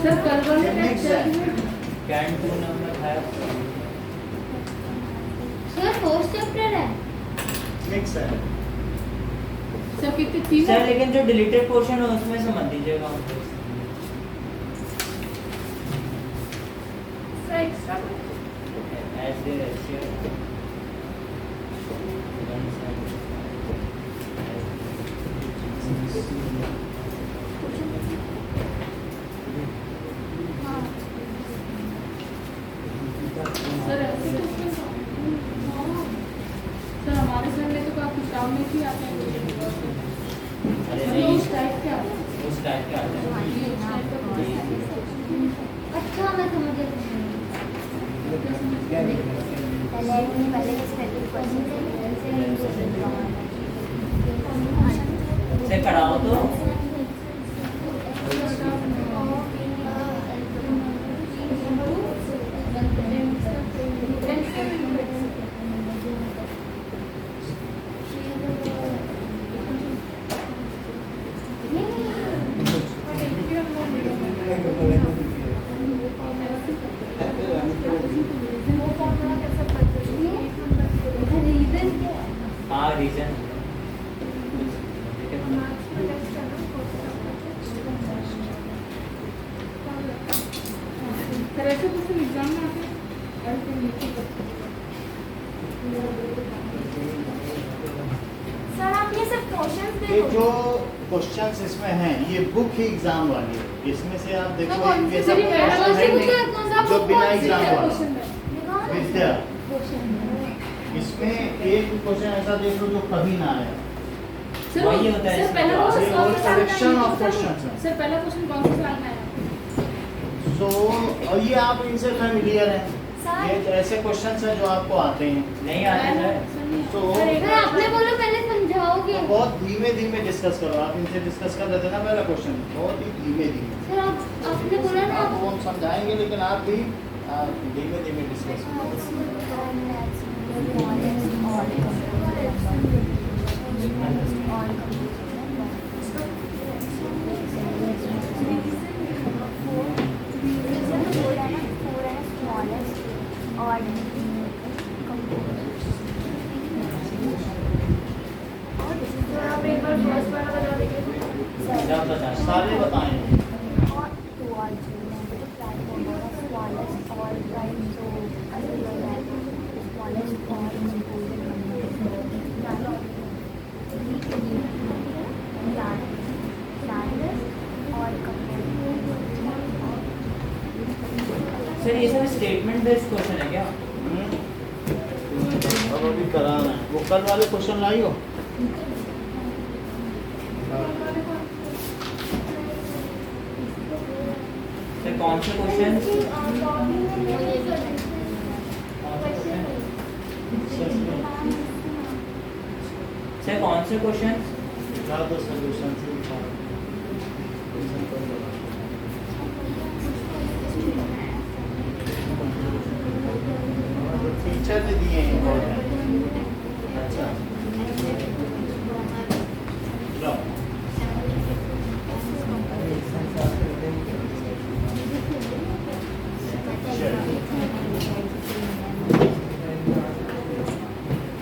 Sir कल वाले mix है। कैन टू नंबर है सर फोर्थ चैप्टर है। मिक्स है। सर कितने तीन सर, लेकिन जो डिलीटेड पोर्शन है उसमें से मत दीजिएगा हमको। सर एक्स्ट्रा ऐसे ऐसे सर ऐसे क्वेश्चन सर हमारे सर ने तो कहा किताब में भी आते हैं अरे मतलब नहीं, उस टाइप के आते हैं। उस टाइप के आते हैं। ये उस टाइप का क्वेश्चन अच्छा मैं समझ गई। पहले स्पेसिफिक क्वेश्चन से खड़ा हो तो हाँ रीजन सर ऐसे क्वेश्चन एग्जाम में आते हैं ऐसे नीचे करते हैं। सर आप ये सब क्वेश्चंस ये जो क्वेश्चंस इसमें हैं ये बुक ही एग्जाम वाली है। इसमें से आप देखो ये सब क्वेश्चन है नहीं जो बिना एग्जाम वाला विद्या। इसमें एक क्वेश्चन ऐसा देख लो जो कभी ना आया। सर वही होता है सर पहला इसमें। क्वेश्चन कौन सा कलेक्शन साल ऑफ का है? क्वेश्चंस है। सर पहला क्वेश्चन कौन सा साल में आया? सो और ये आप इनसे फेमिलियर हैं। ये ऐसे क्वेश्चंस हैं जो आपको आते हैं। नहीं आते सर। तो सर आपने बोलो पहले समझाओगे। बहुत धीमे धीमे डिस्कस करो। आप इनसे डिस्कस कर रहे थे ना पहला क्वेश्चन, बहुत ही धीमे धीमे। सर आपने बोला ना आपको हम समझाएंगे लेकिन आप भी धीमे धीमे डिस्कस करो। सब बता सारे बताएंगे। सर ये सब स्टेटमेंट बेस्ड क्वेश्चन है क्या? अब अभी कराना है। वो कल वाले क्वेश्चन लाई हो? सर कौन से क्वेश्चन? सर कौन से क्वेश्चन? ज़्यादा सोल्यूशन से टीचर ने दिए हैं इम्पोर्टेंट। अच्छा लो।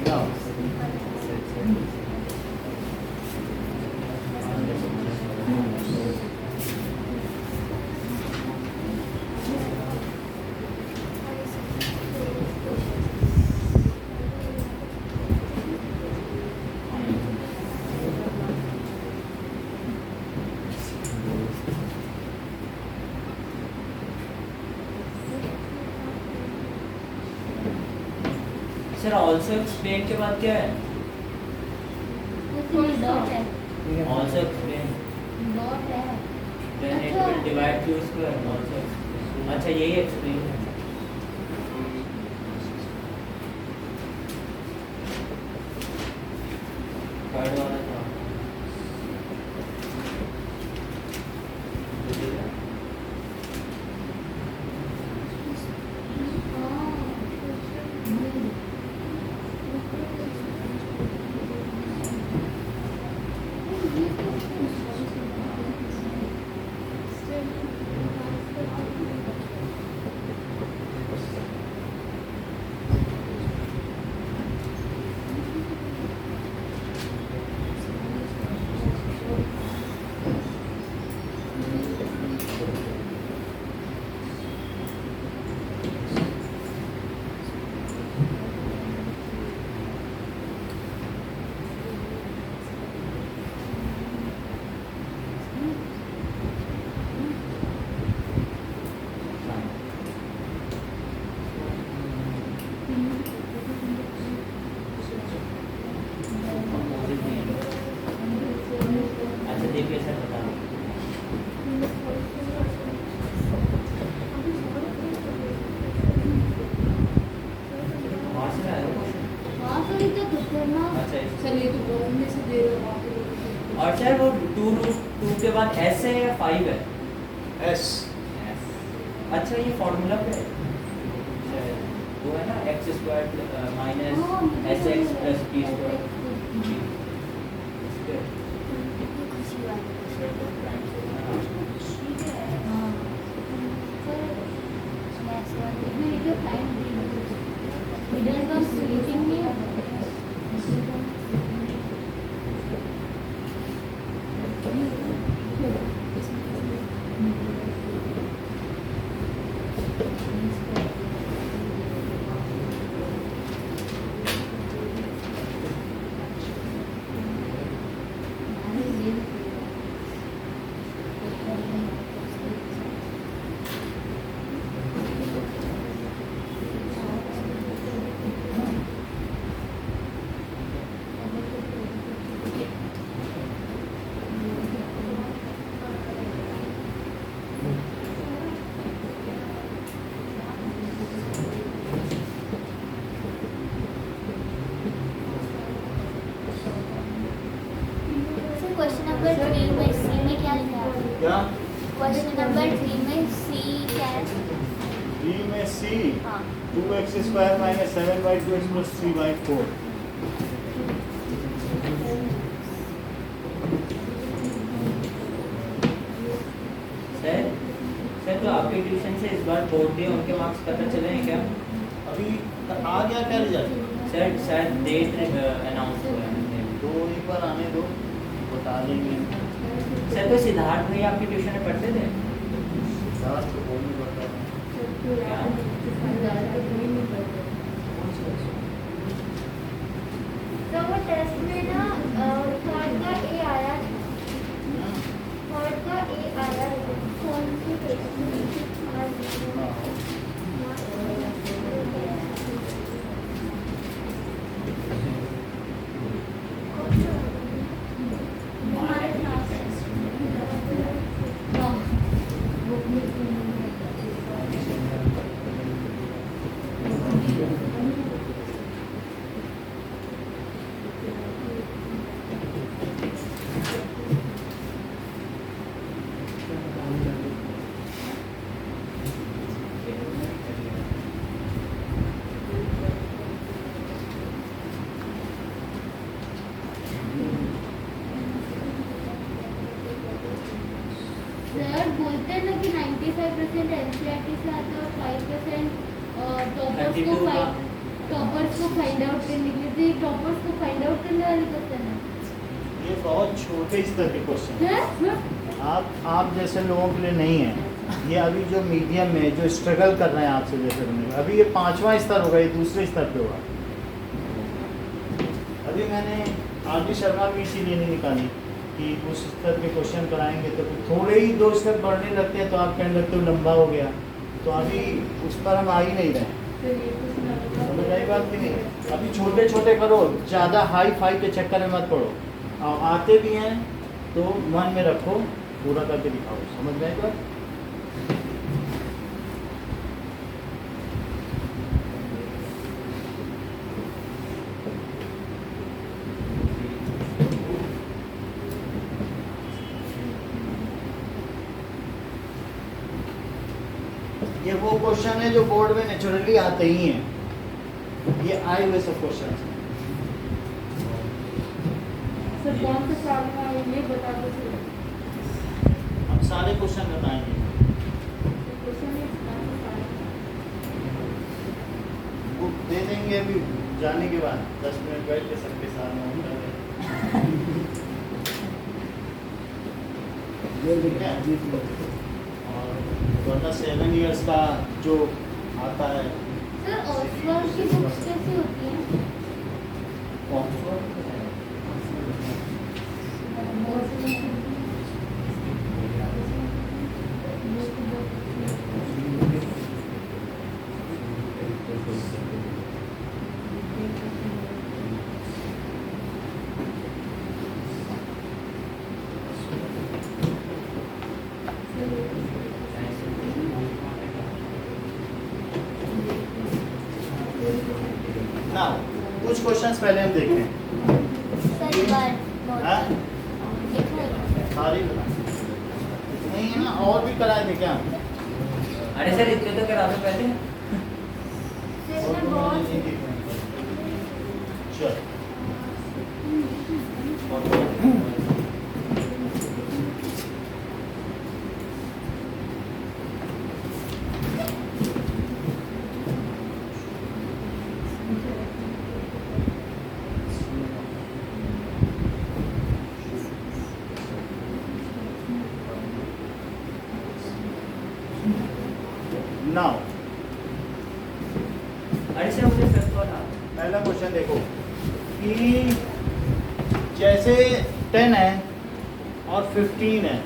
लो। सर ऑल्सो एक्सप्लेन के बाद क्या है? डॉट है। ऑल्सो एक्सप्लेन डॉट है। Then it will divide q square also. अच्छा यही एक्सप्लेन है। थर्ड वाला था। अच्छा सर ये तो गवर्नमेंट से दे रहे हो आप। और सर वो 2 के बाद s है या 5 है? एस अच्छा ये फॉर्मूला पे है वो है ना x² minus sx plus t square. खुशी वाली मिडिल टर्म स्प्लिटिंग में क्वेश्चन नंबर 3 में सी में क्या लिखा है? क्या क्वेश्चन नंबर 3 में सी क्या है? बी में सी हाँ 2x² minus 7y2x plus 3y4। Sir तो आपके ट्यूशन से इस बार बोर्ड दिए उनके मार्क्स पता चले हैं क्या? अभी आ गया क्या रिजल्ट? सर शायद डेट अनाउंस हुआ है। तो एक बार आने दो, बता देंगे। सर तो सिद्धार्थ भैया आपके ट्यूशन में पढ़ते थे? लास्ट को बोलने पड़ता है। तो वो टेस्ट में ना थर्ड का ए आया थर्ड का ए आया कौन सी टेस्ट में हमारे क्लास सर बोलते हैं ना कि 95% एनसीईआरटी से आता है और 5% टॉपर्स को फाइंड आउट करने के लिए। तो ये टॉपर्स को फाइंड आउट करने वाले क्वेश्चन है। ये बहुत छोटे स्तर के क्वेश्चन है। हैं? आप जैसे लोगों के लिए नहीं है। ये अभी जो मीडियम में जो स्ट्रगल कर रहे हैं आपसे जैसे बनने का, अभी ये 5वां स्तर होगा, ये दूसरे स्तर पे होगा। अभी मैंने आरडी शर्मा भी इसीलिए नहीं निकाली कि उस स्तर के क्वेश्चन कराएंगे तो थोड़े ही 2 स्तर बढ़ने लगते हैं तो आप कहने लगते हो लंबा हो गया। तो अभी उस पर हम आ ही नहीं रहे। समझ आई बात कि नहीं? अभी छोटे छोटे करो, ज़्यादा हाई फाई के चक्कर में मत पड़ो। और आते भी हैं तो मन में रखो, पूरा करके दिखाओ। समझ गए बात? ये वो क्वेश्चन है जो बोर्ड में नेचुरली आते ही हैं। ये आए हुए सब क्वेश्चन हैं। सर कौन से साल में आए ये बता दो सर। हम सारे क्वेश्चन बताएंगे। क्वेश्चन है कौन से साल में? बुक दे देंगे अभी जाने के बाद। 10 मिनट बैठ के सबके साथ नोट कर लें। और वरना 7 इयर्स का जो आता है। सर ऑक्सफोर्ड की बुक्स कैसी होती हैं? ना कुछ क्वेश्चंस पहले हम देखें। हाँ? सारी बता नहीं है ना, और भी कराए थे क्या? अरे सर इतने तो करा दो पहले। और तो मैंने नहीं देखा। चल नाउ अरे सर मुझे फिफ्थ वाला। पहला क्वेश्चन देखो कि जैसे 10 है और 15 है,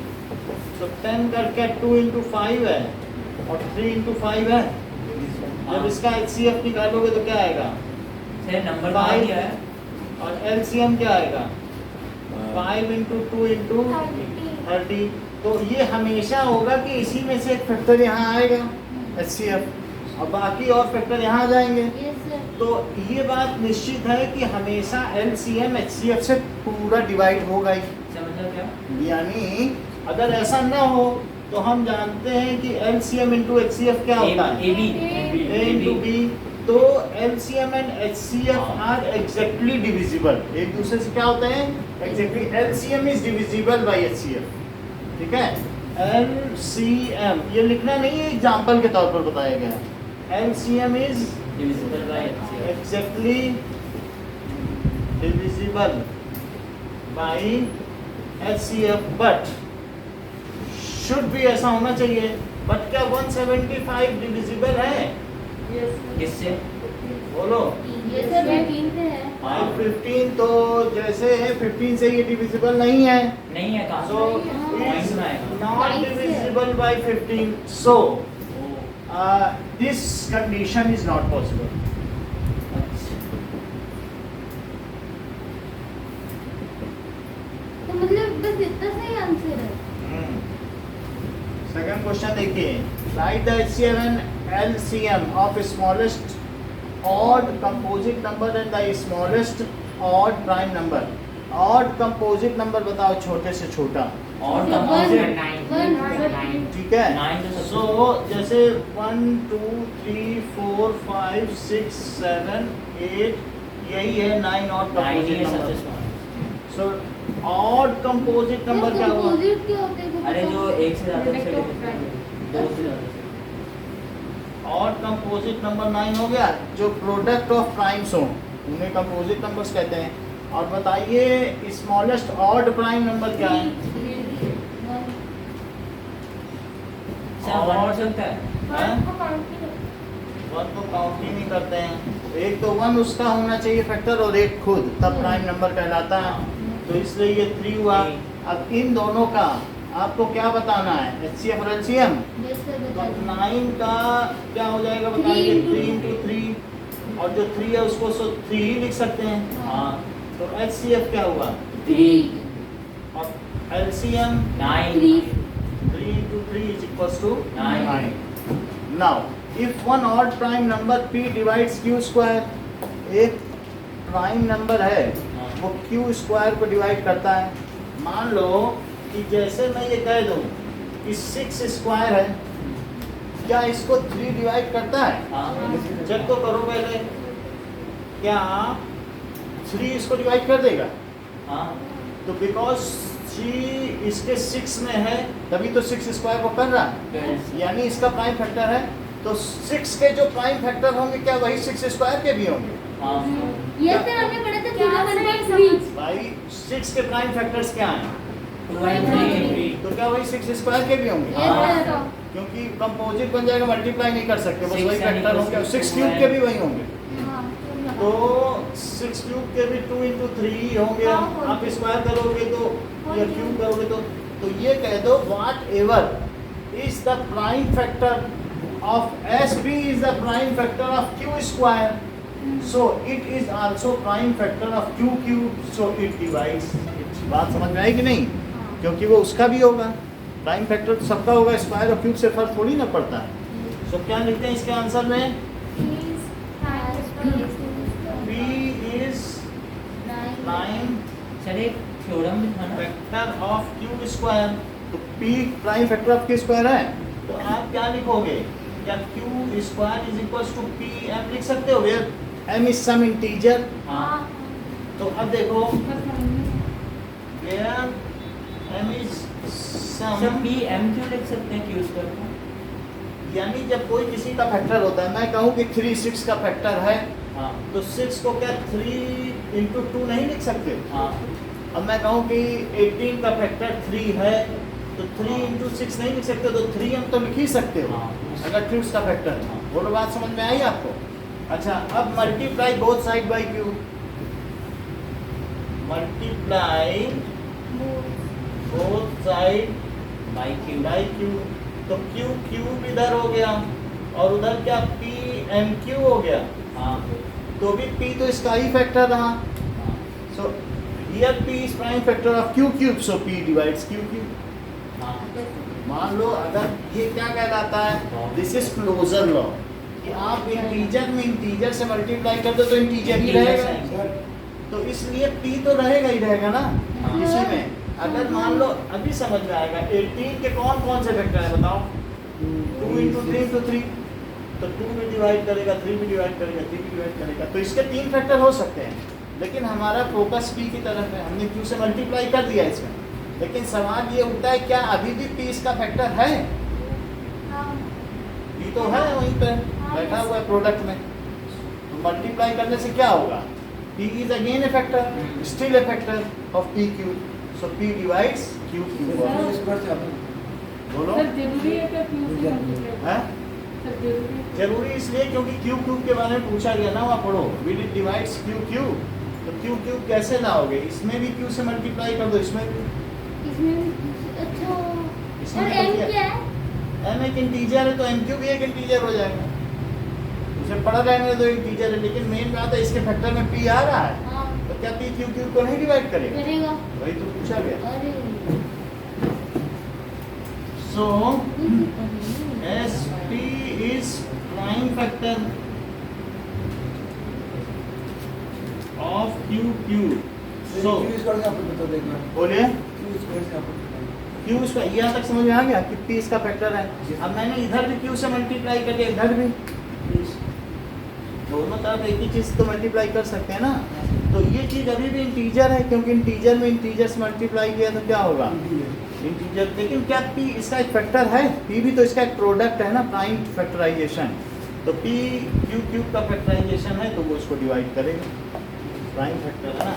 तो 10 करके 2 into 5 है और 3 into 5 है। जब इसका HCF निकालोगे तो क्या आएगा? Sir number Five। कहाँ दिया है? और LCM क्या आएगा? 5 into 2 into 30। तो ये हमेशा होगा कि इसी में से एक फैक्टर यहाँ आएगा HCF और बाकी और फैक्टर यहाँ आ जाएंगे। तो ये बात निश्चित है कि हमेशा LCM HCF से पूरा डिवाइड होगा ही। समझा क्या? यानी अगर ऐसा ना हो तो हम जानते हैं कि LCM into HCF क्या होता है? AB A into B। तो LCM and HCF are exactly divisible, एक दूसरे से क्या होते हैं? Exactly. LCM is divisible by HCF, ठीक है? LCM ये लिखना नहीं है, एग्जाम्पल के तौर पर बताया गया है। LCM is divisible by HCF। Exactly divisible by HCF, but should भी ऐसा होना चाहिए। बट क्या 175 डिविजिबल है? किससे? बोलो। 15 तो जैसे है 15 से ये डिविजिबल नहीं है, नहीं है कहाँ? so Point is में आएगा। not divisible by 15, so this condition is not possible. तो मतलब बस इतना सही आंसर है। सेकंड क्वेश्चन देखिए, right the HCF and LCM of smallest odd composite number and the smallest odd prime number. odd composite number बताओ, छोटे से छोटा, और तो कंपोजिट 1 ठीक है? Nine तो सबसे सो जैसे 1 2 3 4 5 6 7 8 यही है 9 odd 9 ही composite है सबसे number. small। So odd composite number क्या हुआ? कंपोजिट क्या होते हैं? अरे जो एक से ज्यादा से दो से ज्यादा से। ऑड कंपोजिट नंबर 9 हो गया, जो प्रोडक्ट ऑफ प्राइम्स हो उन्हें कंपोजिट नंबर्स कहते हैं। और बताइए स्मॉलेस्ट ऑड प्राइम नंबर क्या है? सर वन हो सकता है? हैं? वन तो काउंट ही नहीं करते हैं, एक तो वन उसका होना चाहिए फैक्टर और एक खुद, तब प्राइम नंबर कहलाता है। तो इसलिए ये 3 हुआ। अब इन दोनों का आपको क्या बताना है? HCF और LCM। तो 9 का क्या हो जाएगा बताइए? 3 into 3, और जो 3 है उसको 3 ही लिख सकते हैं। हाँ। तो HCF क्या हुआ? 3 और LCM 9 3 into 3 is equals to 9। Now, if one odd prime number P divides Q square, एक प्राइम नंबर है वो Q स्क्वायर को डिवाइड करता है। मान लो कि जैसे मैं ये कह दूं कि 6 स्क्वायर है, क्या इसको 3 डिवाइड करता है? हाँ। चेक तो करो पहले, क्या 3 इसको डिवाइड कर देगा? हाँ। तो बिकॉज 3 इसके 6 में है तभी तो 6 स्क्वायर को कर रहा है, यानी इसका प्राइम फैक्टर है। तो 6 के जो प्राइम फैक्टर होंगे क्या वही 6 स्क्वायर के भी होंगे? हाँ। ये सर हमने पढ़ा था 3 भाई 6 के प्राइम फैक्टर्स क्या हैं? 2 and 3। तो क्या वही 6 स्क्वायर के भी होंगे? क्योंकि कंपोजिट बन जाएगा, मल्टीप्लाई नहीं कर सकते, बस 6 वही फैक्टर होंगे। 6 क्यूब के भी वही होंगे, तो 6 क्यूब के भी 2 into 3 होंगे। आप स्क्वायर करोगे तो या क्यूब करोगे तो ये कह दो what ever is the prime factor of SB is the prime factor of Q square, so it is also prime factor of Q cube, so it divides. बात समझ में आई कि नहीं? क्योंकि वो उसका भी होगा, प्राइम फैक्टर तो सबका होगा, स्क्वायर और क्यूब से फर्क थोड़ी ना पड़ता है। सो क्या लिखते हैं इसके आंसर में? P is 9 सर एक थ्योरम भी था ना, फैक्टर ऑफ क्यू स्क्वायर, तो p prime factor of q square है, तो आप क्या लिखोगे, क्या q square is equal to p m लिख सकते हो, where m is some integer. हाँ तो अब देखो बस समझने where m is sir some, p m क्यों लिख सकते हैं क्यू स्क्वायर को? यानी जब कोई किसी का फैक्टर होता है, मैं कहूँ कि 3 6 का फैक्टर है, हाँ तो 6 को क्या 3 into 2 नहीं लिख सकते। हाँ अब मैं कहूँ कि 18 का फैक्टर 3 है, तो 3 into 6 नहीं लिख सकते, तो 3m तो लिख ही सकते हो हाँ। अगर 3 उसका फैक्टर है। वो बात समझ में आई आपको? अच्छा, अब multiply both side by Q, multiply both side by Q. By Q, तो क्यू क्यूब इधर हो गया और उधर क्या पी एम क्यू हो गया, हाँ तो भी p तो इसका ही फैक्टर रहा। हाँ So here p is prime factor of q cube, so p divides q cube। हाँ मान लो अगर ये क्या कहलाता है, दिस इज क्लोजर लॉ, कि आप इंटीजर में इंटीजर से मल्टीप्लाई कर दो तो इंटीजर ही रहेगा, तो इसलिए p तो रहेगा ही रहेगा ना इसी में। अगर मान लो अभी समझ में आएगा, 18 के कौन कौन से फैक्टर है बताओ, 2 into 3 into 3, तो 2 भी डिवाइड करेगा, 3 भी डिवाइड करेगा, 3 भी डिवाइड करेगा, तो इसके 3 फैक्टर हो सकते हैं, लेकिन हमारा फोकस p की तरफ है, हमने q से मल्टीप्लाई कर दिया इसमें। लेकिन सवाल ये उठता है, क्या अभी भी p इसका फैक्टर है? p तो है वहीं पे बैठा हुआ है प्रोडक्ट में, तो मल्टीप्लाई करने से क्या होगा, p is again A factor, still a factor of p cube, so p divides q cube. बोलो सर जरूरी है क्या क्यू से मल्टीप्लाई? है सर जरूरी है? जरूरी इसलिए क्योंकि क्यू क्यूब के बारे में पूछा गया ना, वहाँ पढ़ो, will it divides Q cube, तो क्यू क्यूब कैसे लाओगे, इसमें भी क्यू से मल्टीप्लाई कर दो, इसमें भी, अच्छा इसमें और तो m क्या- क्या है? m एक इंटीजर है तो m क्यूब भी एक इंटीजर हो जाएगा, उसे पढ़ा रहने दो इंटीजर है, लेकिन मेन बात है इसके फैक्टर में p आ रहा है, हाँ तो क्या p क्यू क्यूब को नहीं डिवाइड करेगा, करेगा। वही तो पूछा गया। अरे सो ये तो पढ़ी। S p is prime factor of q cube, so बोलिए क्यू इसका, यहाँ तक समझ में आ गया कि p इसका फैक्टर है। अब मैंने इधर भी q से मल्टीप्लाई कर दिया, इधर भी, दोनों तरफ एक ही चीज तो मल्टीप्लाई कर सकते हैं ना, तो ये चीज अभी भी इंटीजर है, क्योंकि इंटीजर में इंटीजर से मल्टीप्लाई किया तो क्या होगा इंटीजर। लेकिन क्या p इसका एक फैक्टर है, p भी तो इसका एक प्रोडक्ट है ना, प्राइम फैक्टराइजेशन, तो p क्यू क्यूब का फैक्टराइजेशन है तो वो इसको डिवाइड करेगा, प्राइम फैक्टर है ना,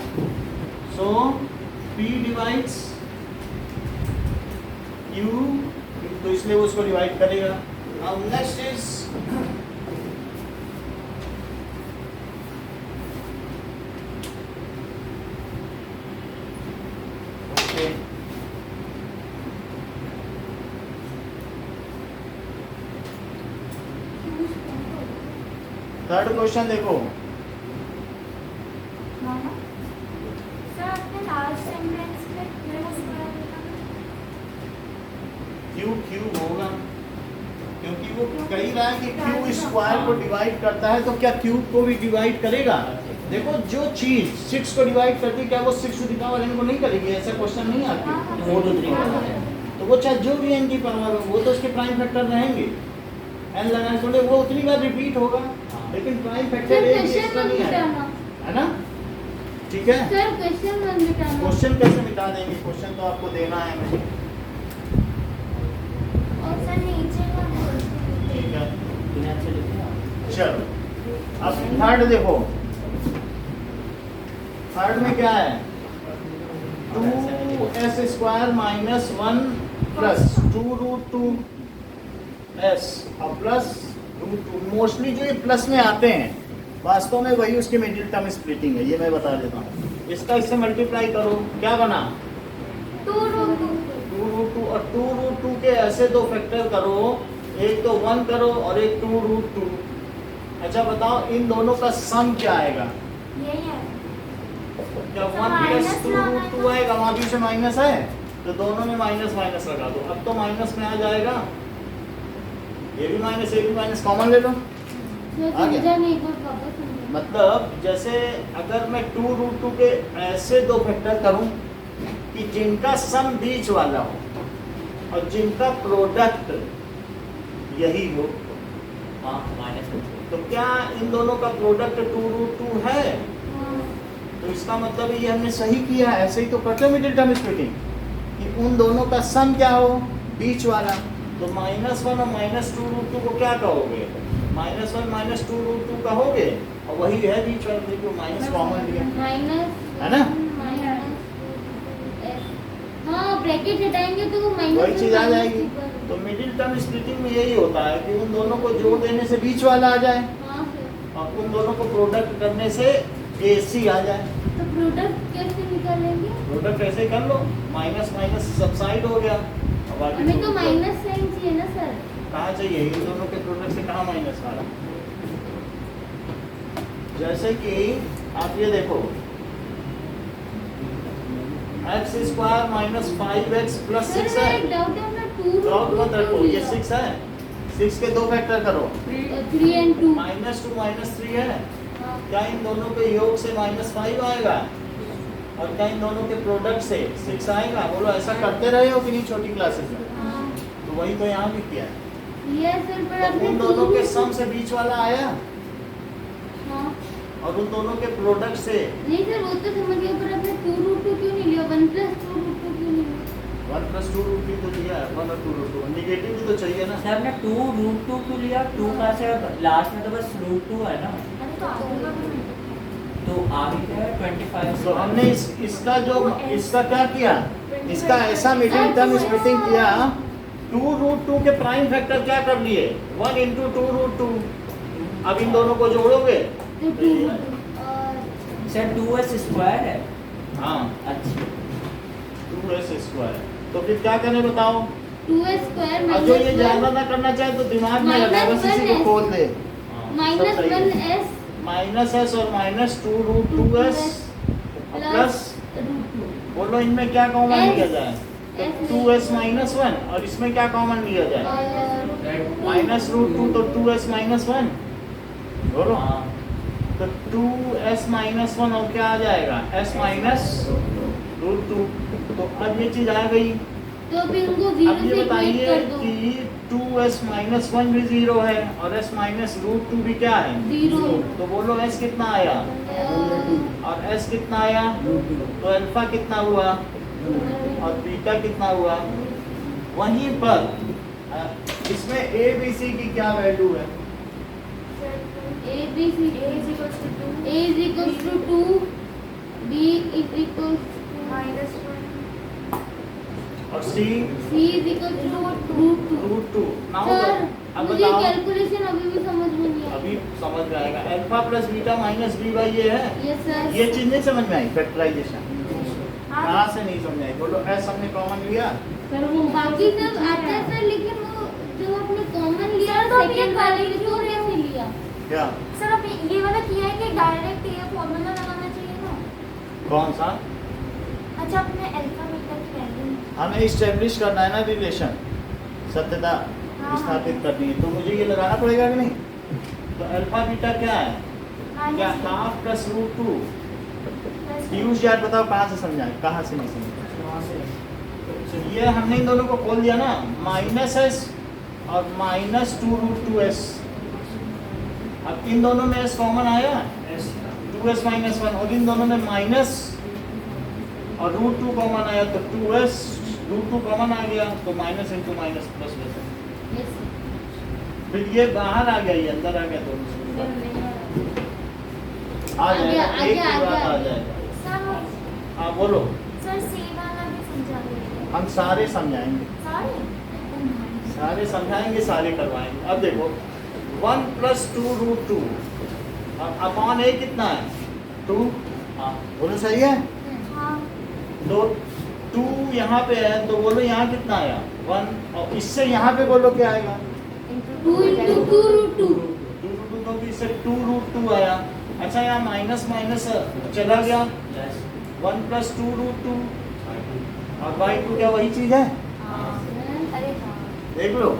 सो p डिवाइड्स q, तो इसलिए वो उसको डिवाइड करेगा। अब next is okay, third question देखो, सर आपने लास्ट सेंटेंस में मेरा स्क्वायर बताना। क्यू क्यूब होगा, क्योंकि वो कह रहा है कि क्यू स्क्वायर को डिवाइड करता है, तो क्या क्यूब को भी डिवाइड करेगा। देखो जो चीज 6 को डिवाइड करती है, क्या वो 6 टू द पावर n को नहीं करेगी, ऐसा क्वेश्चन नहीं आती, 4 to 3 करता है। तो वो चाहे जो भी n की पावर हो, वो तो उसके प्राइम फैक्टर रहेंगे, n लगाने थोड़े वो उतनी बार रिपीट होगा, लेकिन प्राइम फैक्टर सर एक क्वेश्चन एक्स्ट्रा मत नहीं आएगा, मिटाना। है ना, ठीक है। सर क्वेश्चन मत मिटाना। क्वेश्चन कैसे मिटा देंगे, क्वेश्चन तो आपको देना है मुझे, और सर नीचे का ठीक है। तूने अच्छा लिखा। चलो अब थर्ड देखो, थर्ड में क्या है, 2s square minus 1 plus 2√2s और प्लस √2, मोस्टली जो ये प्लस में आते हैं वास्तव में वही उसकी मिडिल टर्म स्प्लिटिंग है, ये मैं बता देता हूँ। इसका इससे मल्टीप्लाई करो, क्या बना 2√2, और 2√2 के ऐसे दो फैक्टर करो, एक तो 1 करो और एक 2√2। अच्छा बताओ इन दोनों का सम क्या आएगा, यही है। क्या 1 प्लस 2√2 आएगा, वहाँ भी से माइनस है, तो दोनों में माइनस माइनस लगा दो, अब तो माइनस में आ जाएगा, ये भी माइनस ये भी माइनस कॉमन ले लो, सर आ गया? समझा नहीं, एक बार वापस समझा। मतलब जैसे अगर मैं 2√2 के ऐसे दो फैक्टर करूं कि जिनका सम बीच वाला हो और जिनका प्रोडक्ट यही हो, हाँ माइनस तो क्या इन दोनों का प्रोडक्ट 2√2 है? तो इसका मतलब ये हमने सही किया। ऐसे ही तो करते हो मिडिल टर्म स्प्लिटिंग कि उन दोनों का सम क्या हो, बीच वाला। तो -1 और -2√2 को क्या कहोगे? -1 -2√2 कहोगे, और वही है बीच वाला, देखो माइनस कॉमन लिया है ना, हाँ ब्रैकेट हटाएंगे तो वो माइनस वही चीज आ जाएगी। तो मिडिल टर्म स्प्लिटिंग में यही होता है कि उन दोनों को जोड़ देने से बीच वाला आ जाए और उन दोनों को प्रोडक्ट करने से AC आ जाए। तो प्रोडक्ट कैसे निकालेंगे? प्रोडक्ट ऐसे कर लो, माइनस माइनस सबसाइड हो गया। अब आगे हमें तो माइनस साइन चाहिए ना सर। कहाँ चाहिए? इन दोनों के प्रोडक्ट से कहाँ माइनस आ रहा? जैसे कि आप ये देखो x² - 5x + 6 है। डाउट है ना 2 डाउट मत रखो, ये 6 है, 6 के दो फैक्टर करो, 3 and 2 -2 - 3 है। क्या इन दोनों के योग से -5 आएगा? और क्या इन दोनों के प्रोडक्ट से 6 आएगा? बोलो ऐसा करते रहे हो कि नहीं छोटी क्लासेस में? तो वही तो यहाँ भी किया है। ये सर पर तो आपने उन दोनों के सम से बीच वाला आया हाँ और उन दोनों के प्रोडक्ट से नहीं सर वो तो समझ गया, पर आपने 2√2 क्यों नहीं लिया? 1 + 2√2 क्यों नहीं लिया? 1 + 2√2 तो लिया है, 1 और 2√2 नेगेटिव भी तो चाहिए ना। सर आपने 2√2 क्यों लिया? 2 का से लास्ट में तो बस √2 है ना, तो आगे क्या है 25। तो हमने इसका क्या किया? इसका ऐसा मिडिल टर्म स्प्लिटिंग किया, 2√2 के प्राइम फैक्टर क्या कर लिए? 1 × 2√2। अब इन दोनों को जोड़ोगे तो 2 सर 2s² है। हाँ, अच्छा 2s²। तो फिर क्या करें बताओ? 2s² और जो ये ज्यादा ना करना चाहे तो दिमाग में लगा, बस इसी को खोल दे। -1s -s और -2√2s प्लस √2 बोलो इनमें क्या कॉमन लिया जाए? तो 2s - 1 और इसमें क्या कॉमन लिया जाए? -√2 तो 2s - 1 बोलो। हाँ तो 2s - 1 और क्या आ जाएगा? s - √2। तो अब ये चीज आ गई। तो फिर उनको 0 अब ये से बताइए इक्वेट कर दो। कि 2s - 1 भी 0 है और s - √2 भी क्या है? 0। तो बोलो s कितना आया और s कितना आया? तो अल्फा कितना हुआ और बीटा कितना हुआ? वहीं पर इसमें a b c की क्या वैल्यू है? A B C A is equals to 2, B is equals to -1, और c C is equals to √2। √2। Now sir अब मुझे बताओ, कैलकुलेशन अभी भी समझ में नहीं आई। अभी समझ में आएगा। Alpha plus beta minus b by ये है। Yes sir. ये चीज नहीं समझ में आई, फैक्टराइजेशन कहाँ से नहीं समझ आई? बोलो s हमने कॉमन लिया, सर वो बाकी सब आता है सर, लेकिन वो जो आपने कॉमन लिया सेकंड वाले में जो कैसे लिया? क्या सर अब ये वाला किया है कि डायरेक्ट ये फॉर्मूला लगाना चाहिए ना? कौन सा? अच्छा अपने अल्फा बीटा की वैल्यू हमें इस्टेब्लिश करना है ना रिलेशन, सत्यता स्थापित करनी है, तो मुझे ये लगाना पड़ेगा कि नहीं? तो अल्फा बीटा क्या है? क्या हाफ प्लस √2। पीयूष यार बताओ कहाँ से समझाए, कहाँ से नहीं समझा? ये हमने इन दोनों को खोल दिया ना, -s और -2√2s। अब इन दोनों में s कॉमन आया, 2s - 1, और इन दोनों में माइनस और √2 कॉमन आया, तो 2s √2 कॉमन आ गया, तो minus into minus plus plus. Yes फिर ये बाहर आ गया, ये अंदर आ गया, दोनों आ जाएगा, एक के बाद आ जाएगा। सर हाँ बोलो, सर सी वाला भी समझा दीजिए। हम सारे समझाएंगे, सारे समझाएंगे, सारे करवाएंगे। अब देखो 1 + 2√2 अपॉन a कितना है? 2। हाँ बोलो सही है? हाँ तो 2 यहाँ पे है, तो बोलो यहाँ कितना आया? 1। और इससे यहाँ पे बोलो क्या आएगा? 2 × 2√2। 2√2, क्योंकि इससे 2√2 आया। अच्छा यहाँ माइनस माइनस चला गया, प्लस 1 + 2√2 और बाई 2 क्या वही चीज है? अरे हाँ देख लो,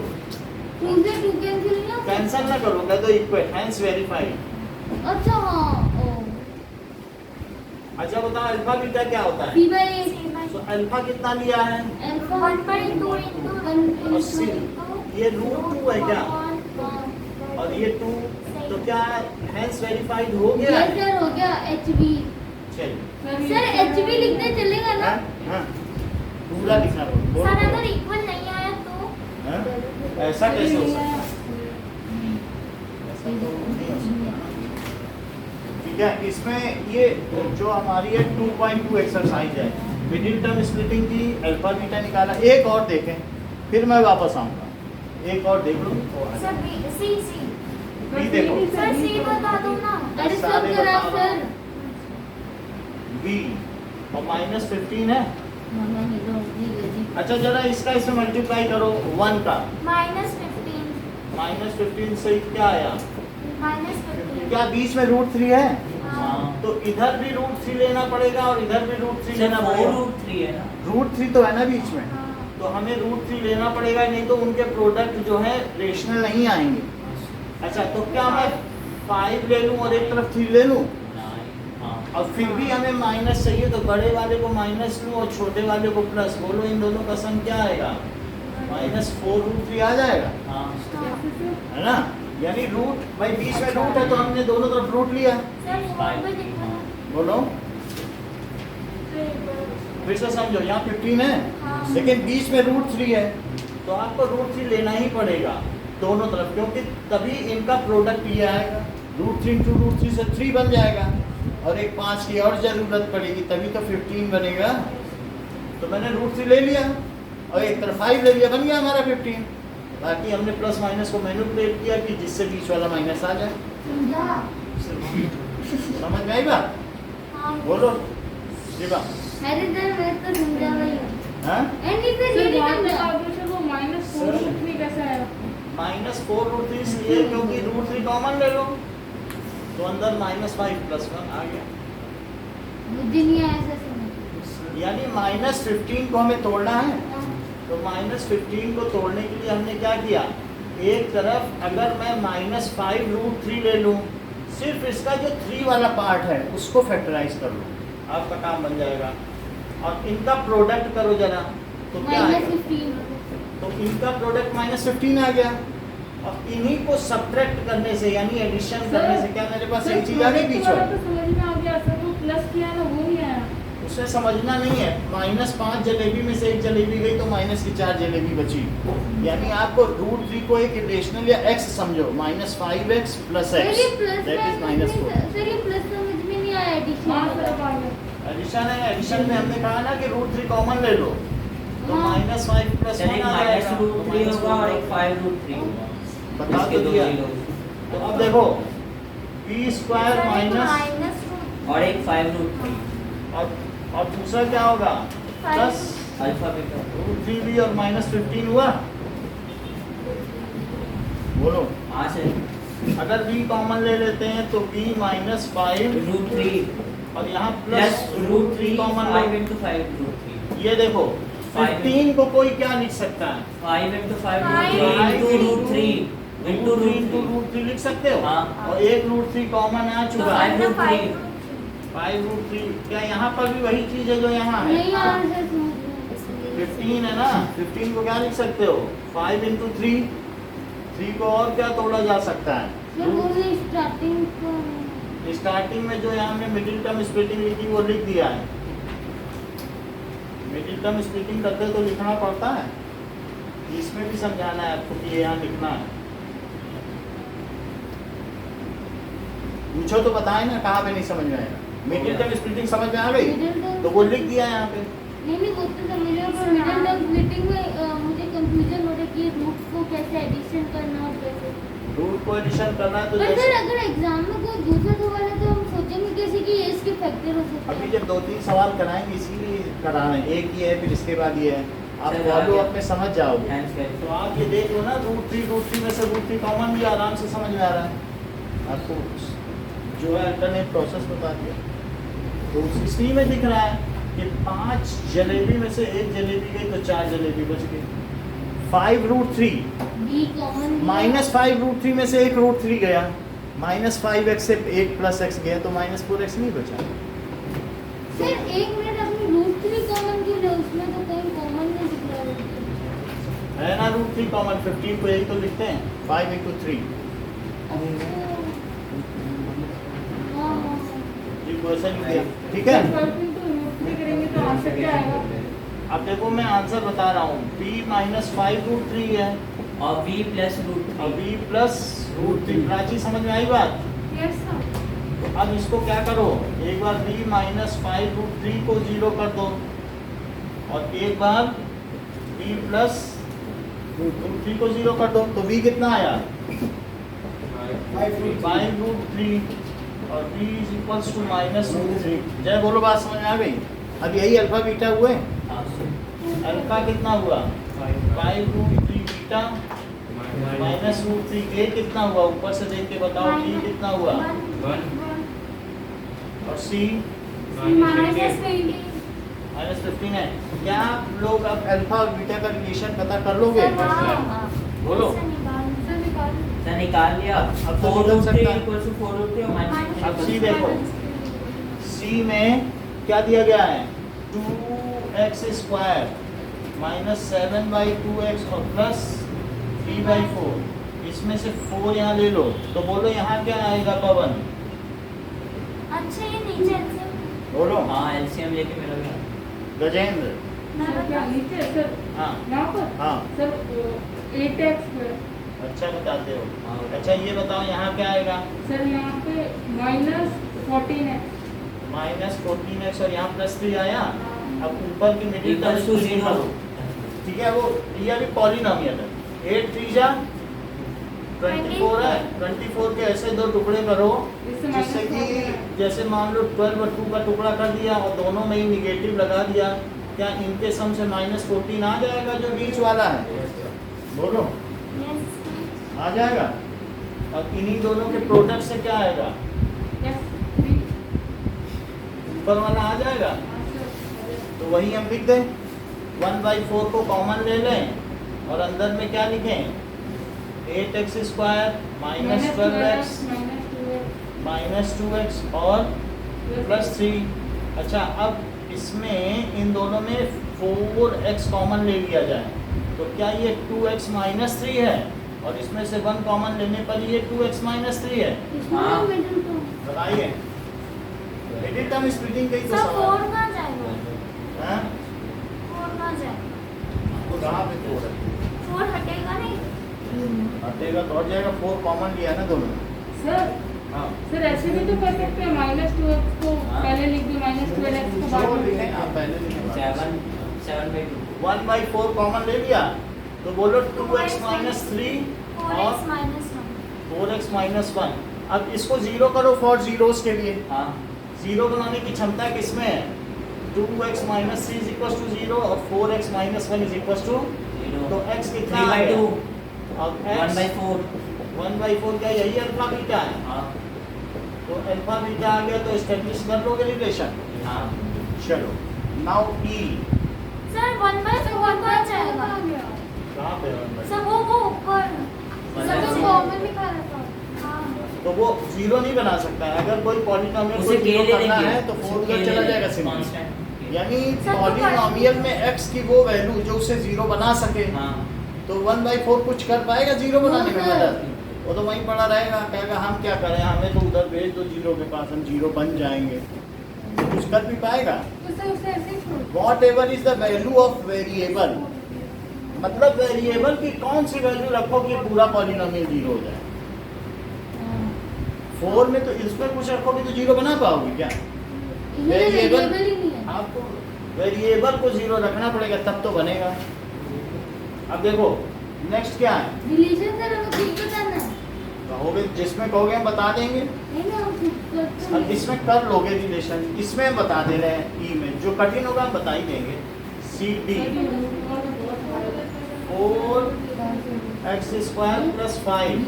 2 से 2 कैंसिल ना? कैंसल ना करो, कह दो इक्वल, हैंस वेरीफाइड। अच्छा हाँ ओ अच्छा बताओ अल्फा बीटा क्या होता है? सी बाई ए तो अल्फा कितना लिया है? अल्फा 1/2 और सी ये √2 है क्या? और ये 2 तो क्या हेंस वेरीफाइड हो गया यस है? सर हो गया एचबी चलिए सर एचबी लिखते चलेगा ना? हाँ पूरा लिखना बोलो सर अगर इक्वल नहीं आया तो हाँ? ऐसा कैसे हो सकता है? ऐसा तो नहीं हो सकता ना। ठीक है इसमें ये जो हमारी है 2.2 एक्सरसाइज है मिडिल टर्म स्प्लिटिंग की अल्फा बीटा निकाला। एक और देखें फिर मैं वापस आऊंगा। एक और देख लो सर सी बी देखो सर सी बता दो ना। अरे सब सारे करा बता सर बी और -15 है। अच्छा जरा इसका इसमें मल्टीप्लाई करो 1 का -15 -15 से क्या आया? -15 क्या बीच में √3 है? हाँ तो इधर भी √3 लेना पड़ेगा और इधर भी √3 लेना पड़ेगा। √3 है ना। √3 तो है ना बीच में हाँ। तो हमें √3 लेना पड़ेगा नहीं तो उनके प्रोडक्ट जो है रेशनल नहीं आएंगे। अच्छा तो क्या मैं 5 ले लूं और एक तरफ 3 ले लूं हाँ और फिर भी हमें माइनस चाहिए तो बड़े वाले को माइनस लूं और छोटे वाले को प्लस। बोलो इन दोनों का सम क्या आएगा? -4√3 आ जाएगा हाँ है ना। यानी रूट भाई बीच में रूट है तो हमने दोनों तरफ रूट लिया। सर फोर में देखो ना। बोलो फिर से समझो यहाँ 15 है हाँ। लेकिन बीच में √3 है तो आपको √3 लेना ही पड़ेगा दोनों तरफ क्योंकि तभी इनका प्रोडक्ट ये आएगा। √3 × √3 से 3 बन जाएगा और एक 5 की और जरूरत पड़ेगी तभी तो 15 बनेगा। तो मैंने √3 ले लिया और एक तरफ 5 ले लिया बन गया हमारा 15। बाकी हमने प्लस माइनस को मैनिपुलेट किया कि जिससे बीच वाला माइनस आ जाए। समझ में आई बात? हाँ। बोलो शिवा। अरे सर मैं तो समझा रही हूँ हाँ एंड इधर सर ये बाद में लिखा आप सर वो -4√3 कैसे आया? -4√3 इसलिए क्योंकि √3 कॉमन ले लो तो अंदर -5 + 1 आ गया। मुझे नहीं आया ऐसा समझ यानी -15 को हमें तोड़ना है तो -15 को तोड़ने के लिए हमने क्या किया? एक तरफ अगर मैं -5√3 ले लूं सिर्फ इसका जो 3 वाला पार्ट है उसको फैक्टराइज कर लो आपका काम बन जाएगा और इनका प्रोडक्ट करो जरा तो क्या आएगा? -15 तो इनका प्रोडक्ट -15 आ गया और इन्हीं को सब्ट्रैक्ट करने से यानी एडिशन करने से क्या मेरे पास एक चीज आ गई बीच वाला में। तो समझ में आ गया सर वो प्लस किया ना वो नहीं आया। उसमें समझना नहीं है -5 जलेबी में से एक जलेबी गई तो -4 जलेबी बची। यानी आपको √3 को एक इरेशनल या x समझो -5x + सर x ये प्लस दैट इज -4। सर ये प्लस समझ में नहीं आया हाँ एडिशन सर अब आ गया। एडिशन है एडिशन में हमने कहा ना कि √3 कॉमन ले लो तो हाँ। -5 + 1 एक आ जाएगा। -√3 होगा और एक 5√3 होगा। बता इसके तो दो दिया। जीरो तो अब देखो p² और एक 5√3 और दूसरा क्या होगा? प्लस अल्फा बीटा √3 भी और -15 हुआ। बोलो हाँ सर अगर b कॉमन ले लेते हैं तो b -5 √3 और यहाँ प्लस +√3 कॉमन लो। 5 × 5√3 ये देखो 5 15 को कोई क्या लिख सकता है? 5 × 5 5 √3 √3 लिख सकते हो हाँ। और एक √3 कॉमन आ तो चुका है। 5√3 5√3 क्या यहाँ पर भी वही चीज है जो यहाँ है? नहीं आया सर समझ में 15 है ना 15 को क्या लिख सकते हो? 5 × 3 3 को और क्या तोड़ा जा सकता है? सर वो मैं स्टार्टिंग को स्टार्टिंग में जो यहाँ हमने मिडिल टर्म स्प्लिटिंग लिखी वो लिख दिया है। मिडिल टर्म स्प्लिटिंग करते तो लिखना पड़ता है इसमें भी समझाना है आपको कि यहाँ लिखना है। पूछो तो बताए ना कहाँ पे नहीं समझ में आएगा। मिडिल टर्म स्प्लिटिंग समझ में आ गई मिडिल टर्म तो वो लिख दिया यहाँ पे। नहीं वो तो समझ रहे हो पर मिडिल टर्म स्प्लिटिंग में मुझे कंफ्यूजन हो रहा है कि रूट्स को कैसे एडिशन करना और कैसे रूट को एडिशन करना है तो पर सर जैसे अगर एग्जाम में कोई दूसरा सवाल है तो हम सोचेंगे कैसे कि ये इसके फैक्टर हो सकते अभी हैं। जब 2-3 सवाल कराएंगे इसीलिए करा रहे हैं। एक ये है फिर इसके बाद ये है आप चलो, फॉलो आगे। अप में समझ जाओगे। Hands carry। तो आप ये देख लो ना √3 में से √3 कॉमन भी आराम से समझ में आ रहा है आपको जो है अल्टरनेट प्रोसेस बता दिया। तो इसलिए में दिख रहा है कि 5 जलेबी में से एक जलेबी गई तो 4 जलेबी बच गई। 5√3 बी कॉमन -5√3 में से एक √3 गया -5x से 8 + x गया तो -4x नहीं बचा। सर एक मिनट, आपने √3 कॉमन क्यों लिया? उसमें तो कहीं कॉमन नहीं दिख रहा है। है ना √3 कॉमन, 15 को यही तो लिखते हैं 5 × 3। ये क्वेश्चन किया, ठीक है। 12 into √3 करेंगे तो आंसर क्या आएगा? अब देखो मैं आंसर बता रहा हूँ, b -5 √3 है और v प्लस रूट और b प्लस √3। प्राची समझ में आई बात? Yes sir. अब इसको क्या करो, एक बार b -5 √3 को 0 कर दो और एक बार b प्लस √3 को 0 कर दो, तो b कितना आया? 5 √3 और b = -√3। जय बोलो, बात समझ में आ गई? अब यही अल्फा बीटा हुए। अल्फा कितना हुआ? 5 √3 बीटा -√3। a कितना हुआ? ऊपर से देख के बताओ, b कितना हुआ? 1 और c -15 है। क्या आप लोग अब अल्फा और बीटा का रिलेशन पता कर लोगे? बोलो। सर निकाल लिया। अब तो 4 निकल √3 सकता है। = 4 √3 और अब -15 c देखो, c में क्या दिया गया है? 2x² -7/2x और प्लस 3/4। इसमें से 4 यहाँ ले लो, तो बोलो यहाँ क्या आएगा पवन? अच्छा ये नीचे से बोलो। हाँ एलसीएम लेके मेरा भी गजेंद्र। सर क्या नीचे है सर? हाँ यहाँ पर? हाँ, सर 8x²। अच्छा बताते हो। हाँ। अच्छा ये बताओ यहाँ क्या आएगा? सर यहाँ पे -14x। -14x और यहाँ +3 आया। अब ऊपर की मिडिल टर्म Equals to 0। ठीक है, वो ये अभी पॉलिनोमियल है। 8 3 जा 24 है। 24 के ऐसे दो टुकड़े करो इससे जिससे कि -14 जैसे मान लो 12 और 2 का टुकड़ा कर दिया और दोनों में ही निगेटिव लगा दिया, क्या इनके सम से -14 आ जाएगा जो बीच वाला है? बोलो, आ जाएगा। और इन्हीं दोनों के प्रोडक्ट से क्या आएगा? Yes, 3। ऊपर वाला आ जाएगा। तो वही हम लिख दें, 1/4 को कॉमन ले लें और अंदर में क्या लिखें? 8x² -12x -2x और +3। अच्छा, अब इसमें इन दोनों में 4x कॉमन ले लिया जाए, तो क्या ये 2x -3 है? और इसमें से 1 कॉमन लेने पर ये 2x -3 है। हाँ। बताइए, मिडिल टर्म स्प्लिटिंग का ही तो सब सवाल 4 कहाँ जाएगा? है। 4 कहाँ जाएगा? तो कहाँ पे 4 है? 4 हटेगा नहीं? हटेगा तो हट जाएगा। 4 कॉमन लिया है ना दोनों। सर हाँ, सर ऐसे भी तो कर सकते हैं, -2x को हाँ। पहले लिख दो, -12x को बाद जो में लिखें आप पहले लिखें। 7/2 1/4 कॉमन ले लिया, तो बोलो 2x -3 और 4x -1 4x -1। अब इसको 0 करो फॉर जीरोस के लिए। हाँ 0 बनाने की क्षमता किसमें है? 2x -3 = 0 और 4x -1 = 0 तो x कितना आ गया? 3/2 अब x 1/4 1/4 क्या यही अल्फा बीटा है? हाँ तो अल्फा बीटा आ गया तो एस्टेब्लिश कर लोगे रिलेशन। हाँ चलो, नाउ e सर 1/4 कहाँ जाएगा? कहाँ पे है? सब वो ऊपर सब तो कॉमन लिखा रहता है। हाँ तो वो 0 नहीं बना सकता है। अगर कोई पॉलिनोमियल उसे को के 0 ले करना लेंगे है तो 4 उधर चला जाएगा सिंपल। कांस्टेंट यानी सब तो पॉलिनोमियल में x की वो वैल्यू जो उसे 0 बना सके, हाँ तो 1/4 कुछ कर पाएगा 0 बनाने में? हाँ। मदद वो तो वहीं पड़ा रहेगा, कहेगा हम क्या करें, हमें तो उधर भेज दो 0 के पास, हम 0 बन जाएंगे। तो कुछ कर भी पाएगा? तो सर उसे ऐसे ही छोड़ दो। What ever is the value of variable, मतलब वेरिएबल की कौन सी वैल्यू रखो कि पूरा पॉलिनोमियल 0 हो जाए। 4 में तो इसमें कुछ रखोगे तो 0 बना पाओगे क्या? वेरिएबल ही नहीं है। आपको वेरिएबल को 0 रखना पड़ेगा तब तो बनेगा। अब देखो नेक्स्ट क्या है? रिलेशन सर हमें खुद बताना है। कहोगे जिसमें कहोगे हम बता देंगे। नहीं ना, हम खुद करते अब हैं। इसमें कर लोगे रिलेशन, इसमें हम बता दे रहे हैं। ई में जो कठिन होगा हम बता ही देंगे। CD 4x² + 5।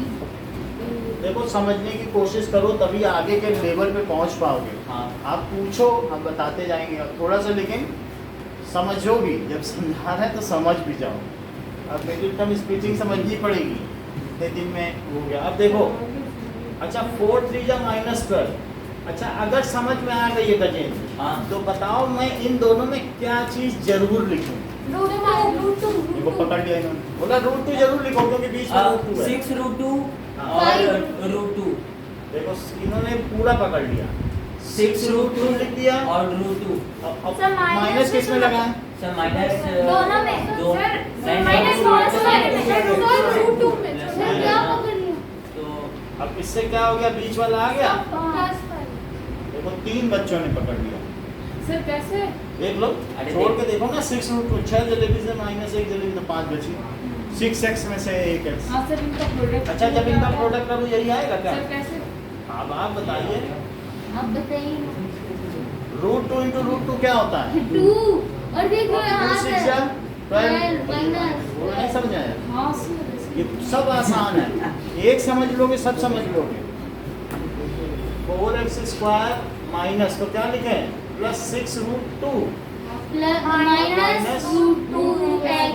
देखो समझने की कोशिश करो तभी आगे के लेवल पे पहुंच पाओगे। हाँ आप पूछो हम बताते जाएंगे, और थोड़ा सा लेकिन समझो भी। जब समझा रहे हैं तो समझ भी जाओ। अब मिडिल टर्म स्पीचिंग समझनी पड़ेगी, इतने दिन में हो गया। अब देखो अच्छा 4 3 जा -12। अच्छा अगर समझ में आ गई है गजेंद्र, हाँ। तो बताओ मैं इन दोनों में क्या चीज जरूर लिखूं? देखो पकड़ लिया इन्होंने, बोला √2 जरूर लिखो क्योंकि बीच में √2 है। 6√2 हाँ। और √2। देखो इन्होंने पूरा पकड़ लिया, 6√2 लिख दिया और √2। अब सर, माइनस माइनस किस में लगाएं? सर माइनस दोनों में। दो सर, नहीं, माइनस नहीं, कौन सा है? नहीं, सर, नहीं, √2 में। नहीं, सर नहीं, क्या नहीं, पकड़ लिया? तो अब इससे क्या हो गया, बीच वाला आ गया। हाँ। देखो 3 बच्चों ने पकड़ लिया, सर कैसे? देख लो अरे छोड़ देख। के देखो ना, 6√2 6 जलेबी से -1 जलेबी तो 5 बची, 6x में से 1x। हाँ सर इनका प्रोडक्ट। अच्छा जब इनका प्रोडक्ट करूँ यही आएगा क्या? सर कैसे? अब आप बताइए, अब बताइए। √2 × √2 क्या होता है? 2 और देख लो यहाँ 2 6 से जा 12 माइनस। वो नहीं समझ आया? हाँ सर। ये सब आसान है, एक समझ लोगे सब समझ लोगे। 4x² माइनस तो क्या लिखे +6√2। प्लस माइनस √2x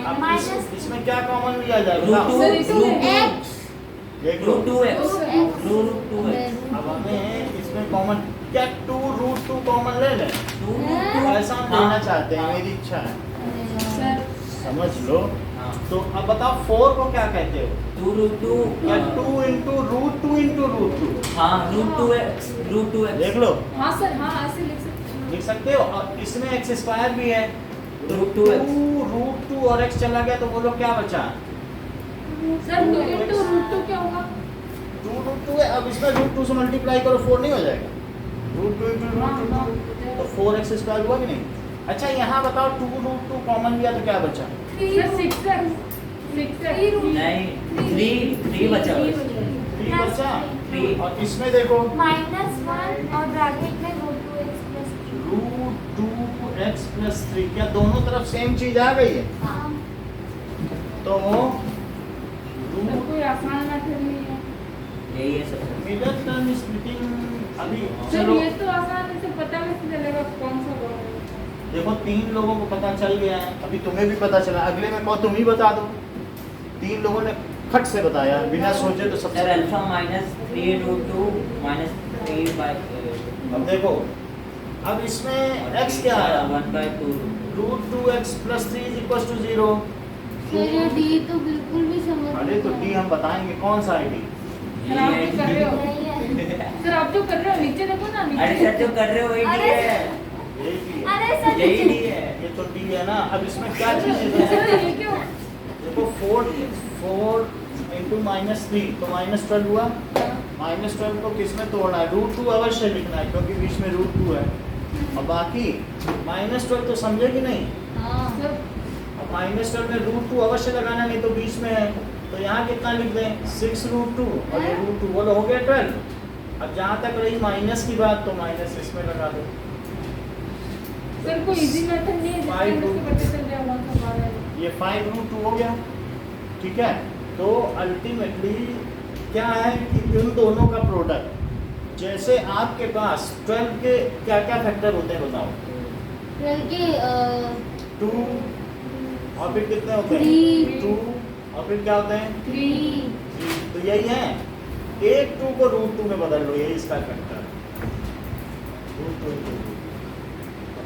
अब माइनस इसमें क्या कॉमन लिया जाए? √2 सर, इसमें x देख लो √2x x √2x अब हमें इसमें कॉमन क्या 2√2 कॉमन ले लें? 2√2 ऐसा हम लेना चाहते हैं, मेरी इच्छा है, सर समझ लो। हाँ तो अब बताओ 4 को क्या कहते हो? 2√2 क्या 2 × √2 × √2? हाँ √2x देख लो हाँ सर हाँ ऐसे लिख सकते हैं। लिख सकते हो। और इसमें x² भी है, तो √2x 2√2 और x चला गया तो बोलो क्या बचा? सर 2 × √2 क्या होगा? 2√2 है, अब इसमें √2 से मल्टीप्लाई करो 4 नहीं हो जाएगा? √2 × √2 तो 4x² हुआ कि नहीं? अच्छा यहाँ बताओ 2√2 कॉमन लिया तो क्या बचा? सर 6x नहीं 3 बचा बस। 3 बचा। 3 और इसमें देखो -1 और ब्रैकेट में √2x + 2x + 3, क्या दोनों तरफ सेम चीज आ गई है? तो सर कोई आसान मेथड नहीं है। यही है सब। मिडल टर्म स्प्लिटिंग अभी सर चलो ये तो आसान है, इसे पता कैसे चलेगा कौन सा बड़ा है? देखो 3 लोगों को पता चल गया है, अभी तुम्हें भी पता चला, अगले में कहो तुम ही बता दो। 3 लोगों ने खट से बताया बिना सोचे, तो सबसे सर अल्फा -3√2 -3/। अब देखो अब इसमें x क्या आया? 1/2 √2x + 3 = 0। सर ये डी तो बिल्कुल भी समझ अरे तो डी हम बताएंगे कौन सा है डी? सर आप जो कर रहे हो, नहीं है। सर आप जो कर रहे हो नीचे देखो ना, अरे नीचे सर जो कर रहे हो वही अरे है, यही D है। अरे सर यही डी है। ये तो डी है ना। अब इसमें क्या चीज़ सर है? ये क्यों? देखो 4 × -3 तो -12 हुआ। -12 को किस में तोड़ना है? √2 अवश्य लिखना है क्योंकि बीच में √2 है। और बाकी -12 तो समझे कि नहीं? हाँ सर अब -12 में √2 अवश्य लगाना, नहीं तो बीच में है, तो यहाँ कितना लिख दें? 6√2 और ये √2 वो हो गया 12। अब जहाँ तक रही माइनस की बात, तो माइनस इसमें लगा दो। सर कोई इजी मेथड नहीं है जिससे हम इसको पता चल जाए कौन सा बड़ा है? ये 5√2 हो गया, ठीक है। तो अल्टीमेटली क्या है कि इन दोनों का प्रोडक्ट, जैसे आपके पास 12 के क्या क्या फैक्टर होते हैं बताओ? 12 के 2 और फिर कितने होते हैं? 3 2 और फिर क्या होते हैं? 3 तो यही है, एक 2 को √2 में बदल लो, यही इसका फैक्टर।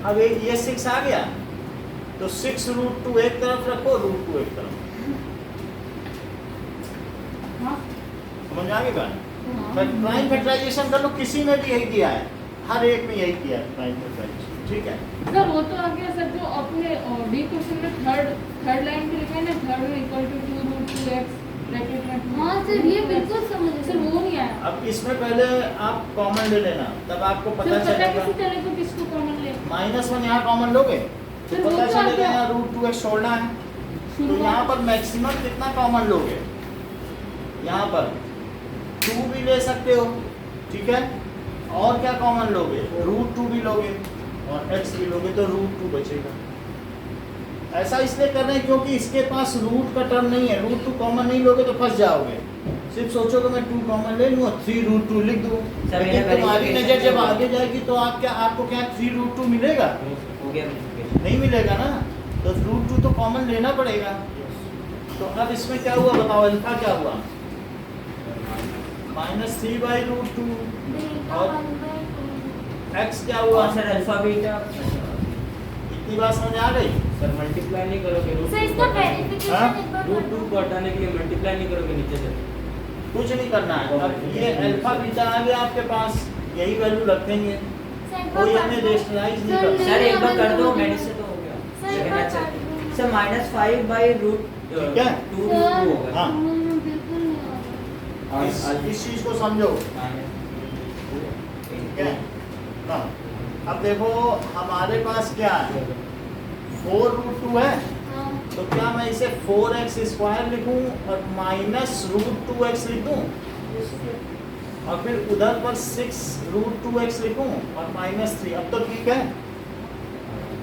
अब ये 6 आ गया, तो 6√2 एक तरफ रखो, √2 एक तरफ। हाँ समझ आ गया? प्राइम फैक्टराइजेशन कर लो, किसी ने भी यही किया है, हर एक में यही किया है प्राइम फैक्टराइजेशन, ठीक है। सर वो तो आ गया सर, जो अपने डी क्वेश्चन में थर्ड लाइन पे लिखा है ना, थर्ड में = 2√2x ब्रैकेट में। हाँ सर ये बिल्कुल समझ सर वो नहीं आया। अब इसमें पहले आप कॉमन ले लेना, तब आपको सर पता पता चलेगा। कैसे चलेगा किसको कॉमन ले? -1 यहाँ कॉमन लोगे सर, तो वो पता तो आ चलेगा गया। यहाँ √2x छोड़ना है, तो शुरुआत- यहाँ पर मैक्सिमम कितना कॉमन लोगे? यहाँ पर 2 भी ले सकते हो, ठीक है। और क्या कॉमन लोगे? √2 भी लोगे और x भी लोगे, तो √2 बचेगा। ऐसा इसलिए कर रहे हैं क्योंकि इसके पास रूट का टर्म नहीं है, √2 कॉमन नहीं लोगे तो फंस जाओगे। सिर्फ सोचोगे मैं 2 कॉमन ले लूँ, 3√2 लिख दूँ, सर, लेकिन मेरा तुम्हारी verification नज़र जब होगा। आगे जाएगी तो आपको क्या 3√2 मिलेगा? हो गया verification। नहीं मिलेगा ना, तो √2 तो कॉमन लेना पड़ेगा। तो अब इसमें क्या हुआ बताओ? अल्फा क्या हुआ? -3/√2 बीटा और 1/2 x क्या हुआ? और सर अल्फा बीटा इतनी बात समझ आ गई? सर मल्टीप्लाई नहीं करोगे सर इसका हाँ? वेरिफिकेशन एक बार रूट 2 को हटाने के लिए मल्टीप्लाई नहीं करोगे नीचे से। कुछ नहीं करना है। अब ये अल्फा बीटा आ गया आपके पास, यही वैल्यू रखेंगे, कोई हमें रेशनलाइज नहीं सर, करना। सर एक बार कर दो, सर, मेरे से तो हो गया। सर, लेकिन एक बार अच्छा कर दो। सर -5/√2 ठीक है? होगा। हाँ। बिल्कुल नहीं होगा। और इस चीज को समझो, ठीक है ना? अब देखो हमारे पास क्या है, 4√2 है, हाँ तो क्या मैं इसे 4x² लिखूं और -√2x लिखूं और फिर उधर पर 6√2x लिखूं और -3। अब तो ठीक है,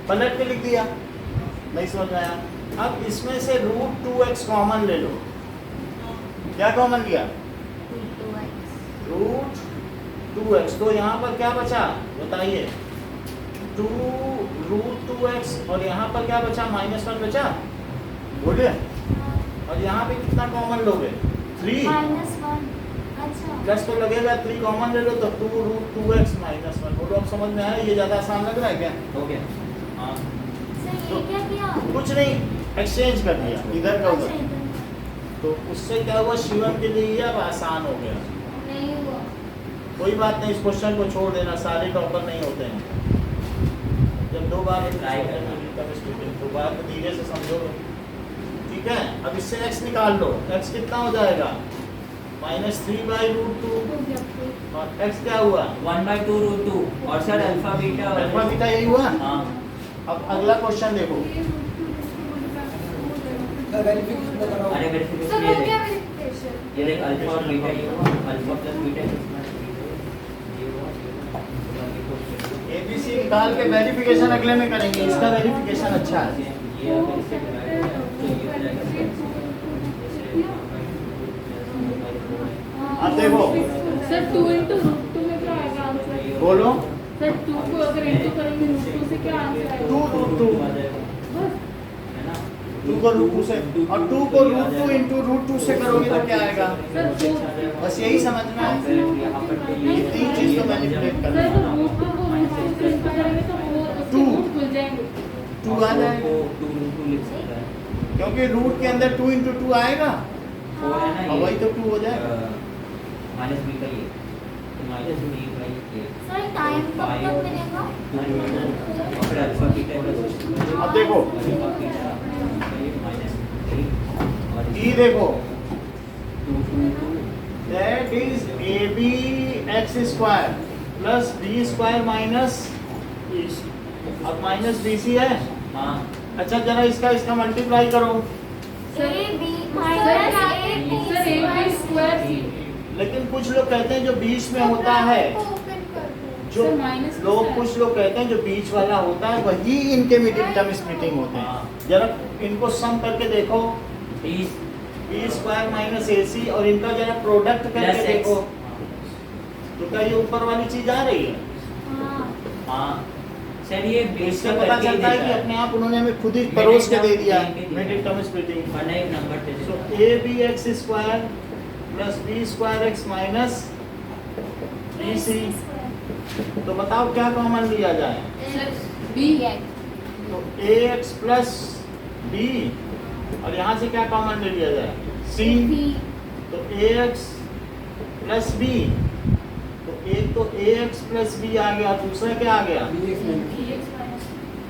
पलट के लिख दिया, नहीं समझ में आया। अब इसमें से √2x कॉमन ले लो। क्या कॉमन लिया? √2x। तो यहाँ पर क्या बचा बताइए? 2√2x और यहाँ पर क्या बचा? -1 बचा, बोलिए। और यहाँ पे कितना कॉमन लोगे? 3। -1 अच्छा प्लस तो लगेगा, 3 कॉमन ले लो तो 2√2x -1। बोलो अब समझ में आया? ये ज़्यादा आसान लग रहा है क्या? हो गया। हाँ सर ये क्या किया? कुछ नहीं, एक्सचेंज कर दिया इधर का अच्छा, उधर। इधर। तो उससे क्या हुआ, शिवम के लिए ये अब आसान हो गया। नहीं हुआ। कोई बात नहीं, इस क्वेश्चन को छोड़ देना, सारे टॉपर नहीं होते हैं। जब 2 बार Try करना। तो बात में धीरे से समझोगे, ठीक है? अब इससे x निकाल लो, x कितना हो जाएगा? -3/√2 और x क्या हुआ? 1/2√2 और sir alpha beta alpha beta यही हुआ। हाँ अब अगला क्वेश्चन देखो, अरे सर वेरिफिकेशन हो गया वेरिफिकेशन। ये देख अल्फा और बीटा ये हुआ, अल्फा प्लस बीटा ये हुआ ABC निकाल के वेरिफिकेशन अगले में करेंगे, इसका वेरिफिकेशन अच्छा है। ये अगर इसे डिवाइड करें तो ये हो जाएगा अब देखो, सर 2 × √2 में क्या आएगा आंसर? बोलो। सर 2 को अगर इंटू करेंगे √2 से क्या आंसर आएगा? 2√2 आ जाएगा बस। है ना। 2 को √2 से और 2 को √2 इंटू √2 से करोगे तो क्या आएगा? बस यही समझ में आया। ये 3 चीज तो मैनिपुलेट सर करना तो है। √2 को √2 से इंटू करेंगे तो वो उसके Two. रूट खुल जाएंगे। 2 आ जाएगा, 2 लिख सकता है। क्योंकि रूट के अंदर 2 इंटू 2 आएगा 4 है ना और ये। वही तो 2 हो जाएगा। माइनस बी का ये तो माइनस बी का ये सर टाइम कब तक मिलेगा? और फिर अल्फा बीटा अब देखो, अल्फा बीटा माइनस 3 और ई देखो, 2 that is AB(x² plus B² minus अब माइनस BC है। हाँ अच्छा जरा इसका मल्टीप्लाई करो। Sir A B sir AB²C। लेकिन कुछ लोग कहते हैं जो बीच में होता है, जो सर, माइनस लोग किसका है? कुछ लोग कहते हैं जो बीच वाला होता है वही इनके मिडिल टर्म स्प्लिटिंग होते हैं। हाँ। जरा इनको सम करके देखो, 20 B² माइनस AC और इनका जरा प्रोडक्ट करके प्लस देखो, एक्स तो क्या ये ऊपर वाली चीज आ रही है? हाँ सर ये तो बेस इससे का पता करके ही चलता है देता कि है अपने आप उन्होंने हमें खुद ही परोस के दे दिया Middle middle term term splitting. वरना एक नंबर दे सो देता है। AB(x² plus B²x minus BC, तो बताओ क्या कॉमन लिया जाए? सर B तो AX प्लस B और यहाँ से क्या कॉमन ले लिया जाए? C। तो AX प्लस B, तो एक तो AX प्लस B आ गया, दूसरा क्या आ गया?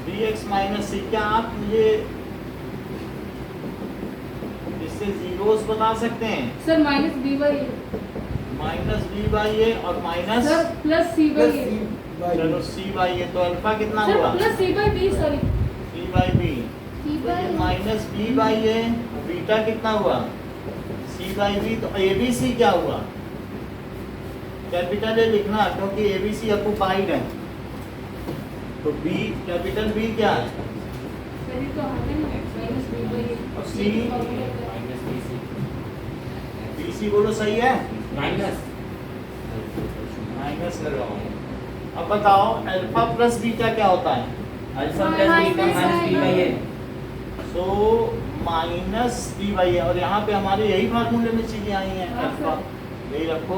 BX minus C। क्या आप मुझे इससे जीरोस बता सकते हैं? सर -B/A माइनस B/A और माइनस सर +C/A चलो C/A, तो अल्फा कितना सर हुआ? +C/B sorry C/B। तो ये माइनस B/A, बीटा कितना हुआ? C/B। तो ABC क्या हुआ? कैपिटल ए लिखना क्योंकि ABC ऑक्युपाइड है। तो B कैपिटल B क्या है? सर ये तो आगे ना -B/A और C? माइनस BC BC बोलो सही है? माइनस माइनस लगाओ। अब बताओ अल्फा प्लस बीटा क्या होता है? Alpha plus beta minus B का ये सो माइनस B/A और यहाँ पे हमारे यही फार्मूले में चीजें आई हैं। अल्फा यही रखो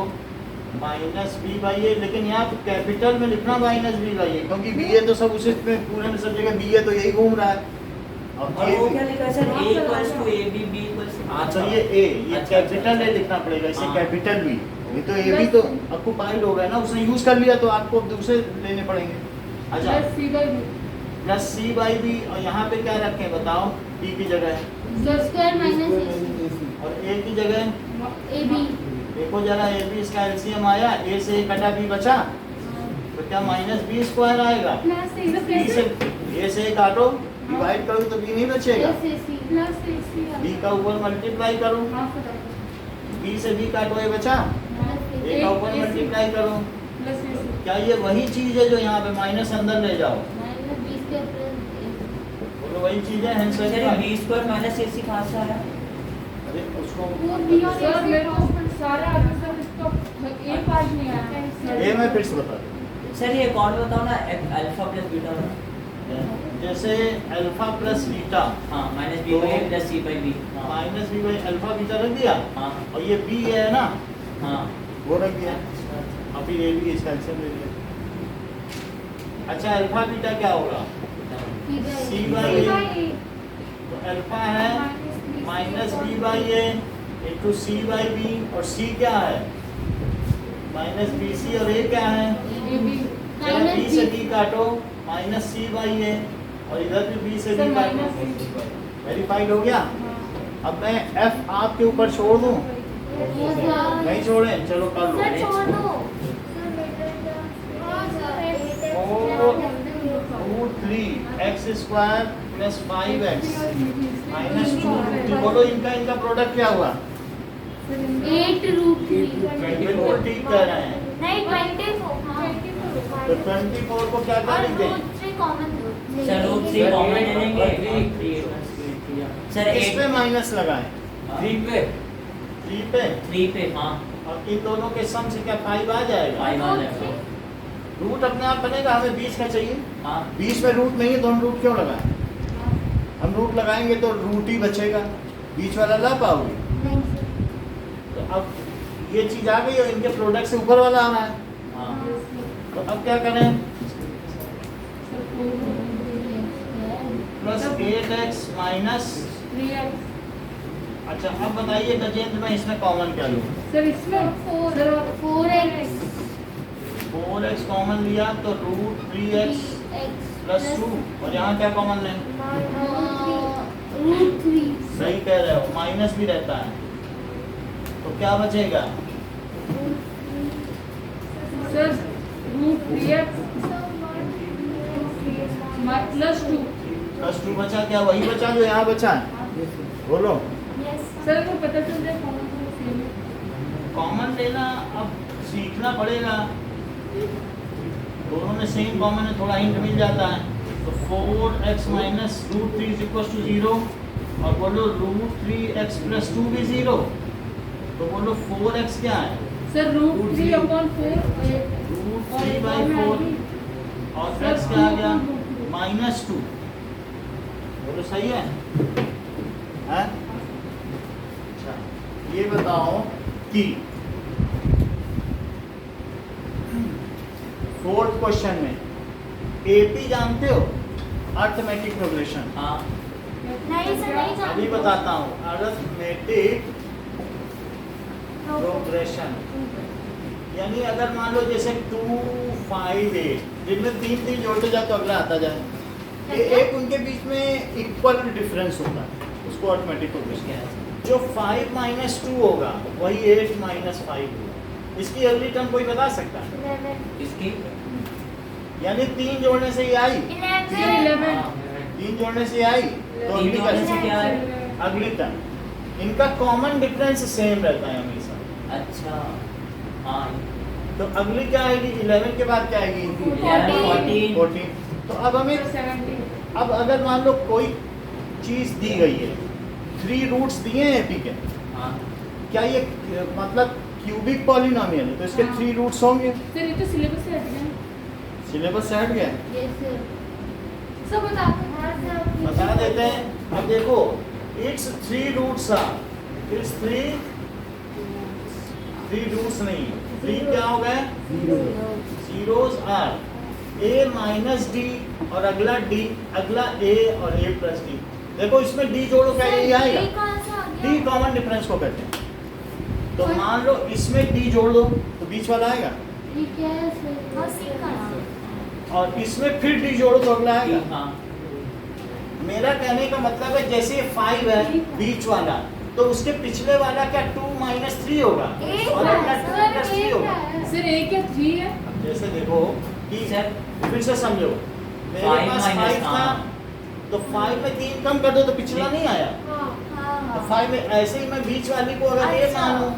माइनस बी बाई ए, लेकिन यहाँ पे कैपिटल में लिखना माइनस बी बाई ए, क्योंकि बी ए तो सब उसी में पूरे में सब जगह बी ए तो यही घूम रहा है। अब और वो A- क्या लिखा है sir, a equals to A B, B equals to. हाँ तो ये ए, ये अच्छा, कैपिटल अच्छा, ए लिखना पड़ेगा, इसे हाँ। Capital B. ये तो ए बी तो ऑक्युपाइड हो गया ना, उसने यूज कर लिया तो आपको दूसरे लेने पड़ेंगे। अच्छा plus C by B, plus C by B, और यहाँ पे क्या रखें बताओ, बी की जगह Z स्क्वायर माइनस AC और ए की जगह AB देखो जरा, ए बी इसका एलसीएम आया, ए से ए कटा बी बचा, तो क्या माइनस बी स्क्वायर आएगा। प्लस ए बी से ए से ए काटो, डिवाइड करो तो बी नहीं बचेगा, AC प्लस ए सी बी का ऊपर मल्टीप्लाई करो, हाफ हो बी से बी काटो ए बचा, ए का ऊपर मल्टीप्लाई करो। प्लस ए सी क्या ये वही चीज है जो यहाँ पे माइनस अंदर ले जाओ, माइनस B स्क्वायर प्लस बोलो वही चीज है, हेंस सर ये बी स्क्वायर माइनस ए सी कहाँ से आया? अरे उसको वो बी और सर AC मेरे को सारा आंसर इसका एक पार्ट नहीं आया। ये मैं फिर से बता दूं। सर ये कौन बताओ ना, अल्फा प्लस बीटा वाला। जैसे अल्फा प्लस बीटा, हाँ minus B by A plus C by B. Minus B by alpha beta रख दिया, हाँ और ये बी है ना, हाँ वो रख दिया, और फिर ए बी इसका एलसीएम ले लिया। अच्छा अल्फा बीटा क्या होगा, सी बाई ए, तो अल्फा है minus B by A into C by B, और सी क्या है माइनस बी सी, और ए क्या है ए बी जरा बी से बी काटो, माइनस सी बाई ए, और इधर भी बी से सर बी काटो। माइनस वेरीफाइड हो गया। अब मैं एफ आपके ऊपर छोड़ दूं, नहीं छोड़े, चलो कर लो। सर छोड़ दो root three x square plus 5x minus 2, बोलो इनका इनका प्रोडक्ट क्या हुआ। 8 रूट 3 बिल्कुल ठीक कह रहे हैं। नहीं 24 हाँ तो 24 को क्या और कर देंगे, रूट 3 कॉमन दो सर रूट थ्री कॉमन ले लेंगे। सर किस पे एक माइनस लगाएं, 3 पे 3 पे, 3 पे हाँ और इन दोनों के सम से क्या 5 आ जाएगा। 5 आ जाएगा। रूट अपने आप बनेगा, हमें बीच का चाहिए, हाँ बीच में रूट नहीं है तो हम रूट क्यों लगाएं, हम रूट लगाएंगे तो रूट ही बचेगा, बीच वाला ला पाओगे। नहीं सर तो अब ये चीज आ गई और इनके प्रोडक्ट से ऊपर वाला आना है, हाँ तो अब क्या करें, प्लस 8x माइनस, 3x। अच्छा अब बताइए गजेंद्र मैं इसमें कॉमन क्या लूँ, सर इसमें 4x 4x कॉमन लिया तो रूट 3x प्लस 2, और यहाँ क्या कॉमन लें, रूट 3 सही कह रहे हो, माइनस भी रहता है, तो क्या बचेगा, sir root 3x plus 2। Plus 2 बचा, क्या वही बचा जो यहाँ बचा है, बोलो। सर को पता चल जाए कौन सा सेम है। कॉमन लेना अब सीखना पड़ेगा, दोनों में सेम कॉमन है, थोड़ा हिंट मिल जाता है। तो 4x minus root 3 is equal to 0, और बोलो रूट 3x प्लस 2 भी 0, तो बोलो 4x क्या है, सर रूट 3/4 रूट 3/4, और x क्या आ गया माइनस 2, बोलो सही है, हैं? अच्छा ये बताओ कि 4th क्वेश्चन में एपी जानते हो, अर्थमेटिक प्रोग्रेशन, हाँ नहीं सर नहीं जानते अभी बताता हूँ, अर्थमेटिक प्रोग्रेशन यानी अगर मान लो जैसे 2, 5, 8 जिनमें 3 जोड़ते जाए तो अगला आता जाए, ये एक उनके बीच में इक्वल डिफरेंस होता है, उसको अर्थमेटिक प्रोग्रेशन कहते हैं। जो 5 माइनस 2 होगा वही 8 माइनस 5 होगा, इसकी अगली टर्म कोई बता सकता है, 11 इसकी यानी 3 जोड़ने से ये आई, 11 3 जोड़ने से ये आई, तो तीन अगली जोड़ने से कैसे, क्या है? अगली टर्म इनका कॉमन डिफरेंस सेम रहता है हमेशा, अच्छा हाँ तो अगली क्या आएगी, 11 के बाद क्या आएगी 14 14। तो अब हमें, 17। अब अगर मान लो कोई चीज दी गई है, 3 रूट्स दिए हैं एपी के, हाँ क्या ये मतलब क्यूबिक पॉलिनोमियल है तो इसके 3 रूट्स होंगे, सर ये तो सिलेबस से हट गया। सिलेबस से हट गया, यस सर सब बता देते हैं। अब देखो it's 3 roots are, it's 3 3 roots नहीं है, 3 क्या हो गए? Zeros are a minus D और अगला d, अगला a और a प्लस डी। देखो इसमें d जोड़ो क्या यही आएगा? d कॉमन डिफरेंस को कहते हैं। तो मान लो इसमें d जोड़ दो तो बीच वाला आएगा, ये क्या है सर? और इसमें फिर d जोड़ो तो अगला आएगा। हाँ मेरा कहने का मतलब है जैसे 5 है बीच वाला, तो उसके पिछले वाला क्या 2 माइनस 3 होगा और अगला 2 प्लस 3 होगा। सर a क्या 3 है? अब जैसे देखो कि सर फिर से समझो, मेरे Five पास minus 5 था तो 5 में 3 कम कर दो तो पिछला नहीं आया। तो 5 में ऐसे ही मैं बीच वाली को अगर a मानूं,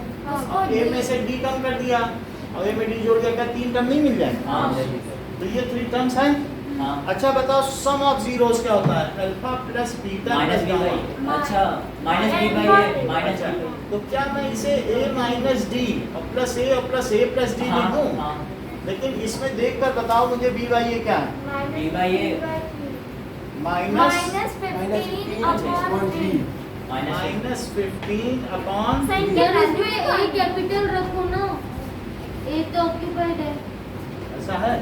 a में से d कम कर दिया और a में d जोड़ दिया, क्या 3 टर्म नहीं मिल जाएंगे? हाँ तो ये 3 टर्म्स हैं। हाँ अच्छा बताओ सम ऑफ जीरोस क्या होता है? Alpha plus beta minus plus b gamma. By, अच्छा minus b by a minus अच्छा, b। तो क्या मैं इसे a माइनस डी और प्लस a प्लस डी लिख दूं? हाँ लेकिन इसमें देखकर बताओ मुझे b बाई ए क्या है? b by a minus minus 15 upon sir इसमें a कैपिटल रखो ना, a तो ऑक्यूपाइड है। ऐसा है,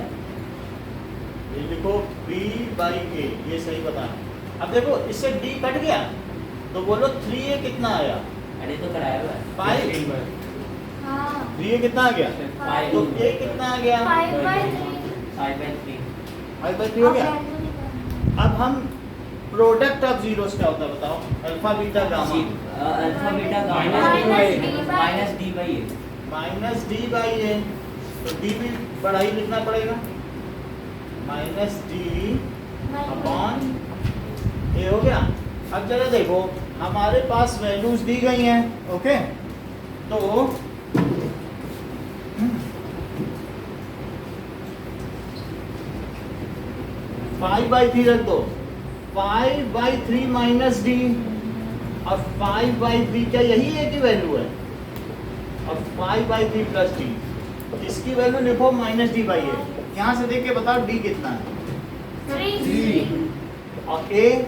ये लिखो b बाई ए, ये सही बता। अब देखो इससे d कट गया तो बोलो 3a कितना आया? अरे तो कराया हुआ है 5। हाँ 3a कितना आ गया? Five। तो a कितना आ गया? 5 बाई 3 5 बाई 3 हो गया। अब हम प्रोडक्ट ऑफ जीरोस क्या होता है बताओ? Alpha beta gamma alpha beta minus d by a minus D by A, तो डी भी बड़ा ही लिखना पड़ेगा, माइनस डी अपॉन ए हो गया। अब जरा देखो हमारे पास वैल्यूज दी गई हैं, ओके, तो 5/3 रख दो, 5/3 माइनस डी और 5/3 क्या यही है की वैल्यू है? और 5/3 प्लस डी, इसकी वैल्यू लिखो माइनस डी बाई ए। यहाँ से देख के बताओ डी कितना है? 3 और ए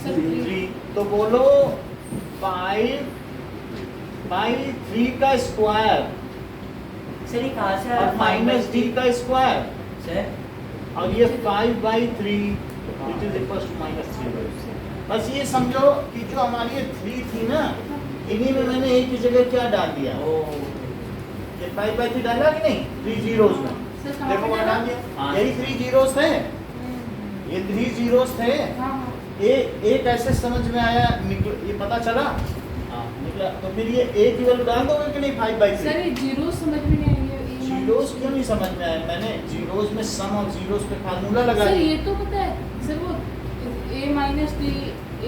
सर 3, तो बोलो 5/3 का स्क्वायर सर ये कहाँ से और माइनस डी का स्क्वायर, सर और ये 5/3 इट इज इक्वल टू -3/3। बस ये समझो कि जो हमारी ये 3 थी ना, इन्हीं में मैंने एक की जगह क्या डाल दिया, ओ ये 5/3 डाला कि नहीं 3 जीरोस में, सर कहाँ देखो पे वहाँ डाला? डाल दिया, हाँ। यही 3 जीरोस थे, ये 3 जीरोस थे। हाँ हाँ ए कैसे समझ में आया, निकल ये पता चला हाँ निकला, तो फिर ये ए की वैल्यू डाल दोगे कि नहीं 5/3? सर ये जीरो समझ में नहीं आई है, ये जीरोस क्यों नहीं समझ में आया? मैंने जीरोस में सम और जीरोस पे फार्मूला लगा सर दिया। ये तो पता है सर, वो a minus D a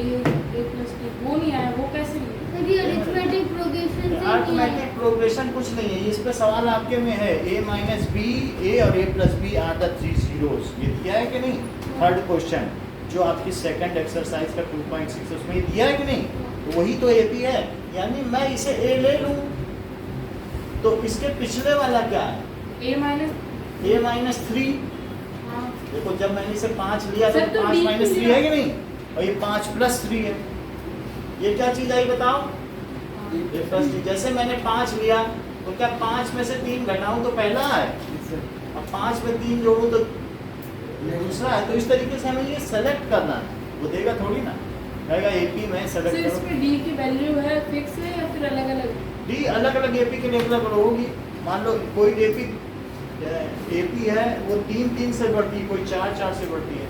plus D वो नहीं आया, वो कैसे लिया? सर ये अरिथमेटिक प्रोग्रेशन से नहीं अरिथमेटिक प्रोग्रेशन कुछ नहीं है, इस पे सवाल आपके में है a माइनस बी ए और a plus B are the 3 zeros, ये दिया है कि नहीं? थर्ड क्वेश्चन जो आपकी सेकंड एक्सरसाइज का 2.6 उसमें ये दिया है कि नहीं? तो वही तो AP है, यानी मैं इसे a ले लूं तो इसके पिछले वाला क्या है? a minus a minus 3। हाँ देखो जब मैंने इसे 5 लिया तो सर, तो 5 D माइनस क्यों 3 है लिया? कि नहीं? और ये 5 प्लस 3 है, ये क्या चीज आई बताओ? ये प्लस 3। जैसे मैंने 5 लिया तो क्या 5 में से 3 घटाऊं तो पहला है, और 5 में 3 जोड़ूं तो दूसरा है। तो इस तरीके से हमें ये सेलेक्ट करना है, वो देगा थोड़ी ना, कहेगा AP में सर सेलेक्ट करो। इसमें d की वैल्यू है फिक्स है या फिर अलग अलग? डी अलग अलग AP के लिए अलग अलग होगी। मान लो कोई AP है वो 3 से बढ़ती है, कोई 4 से बढ़ती है,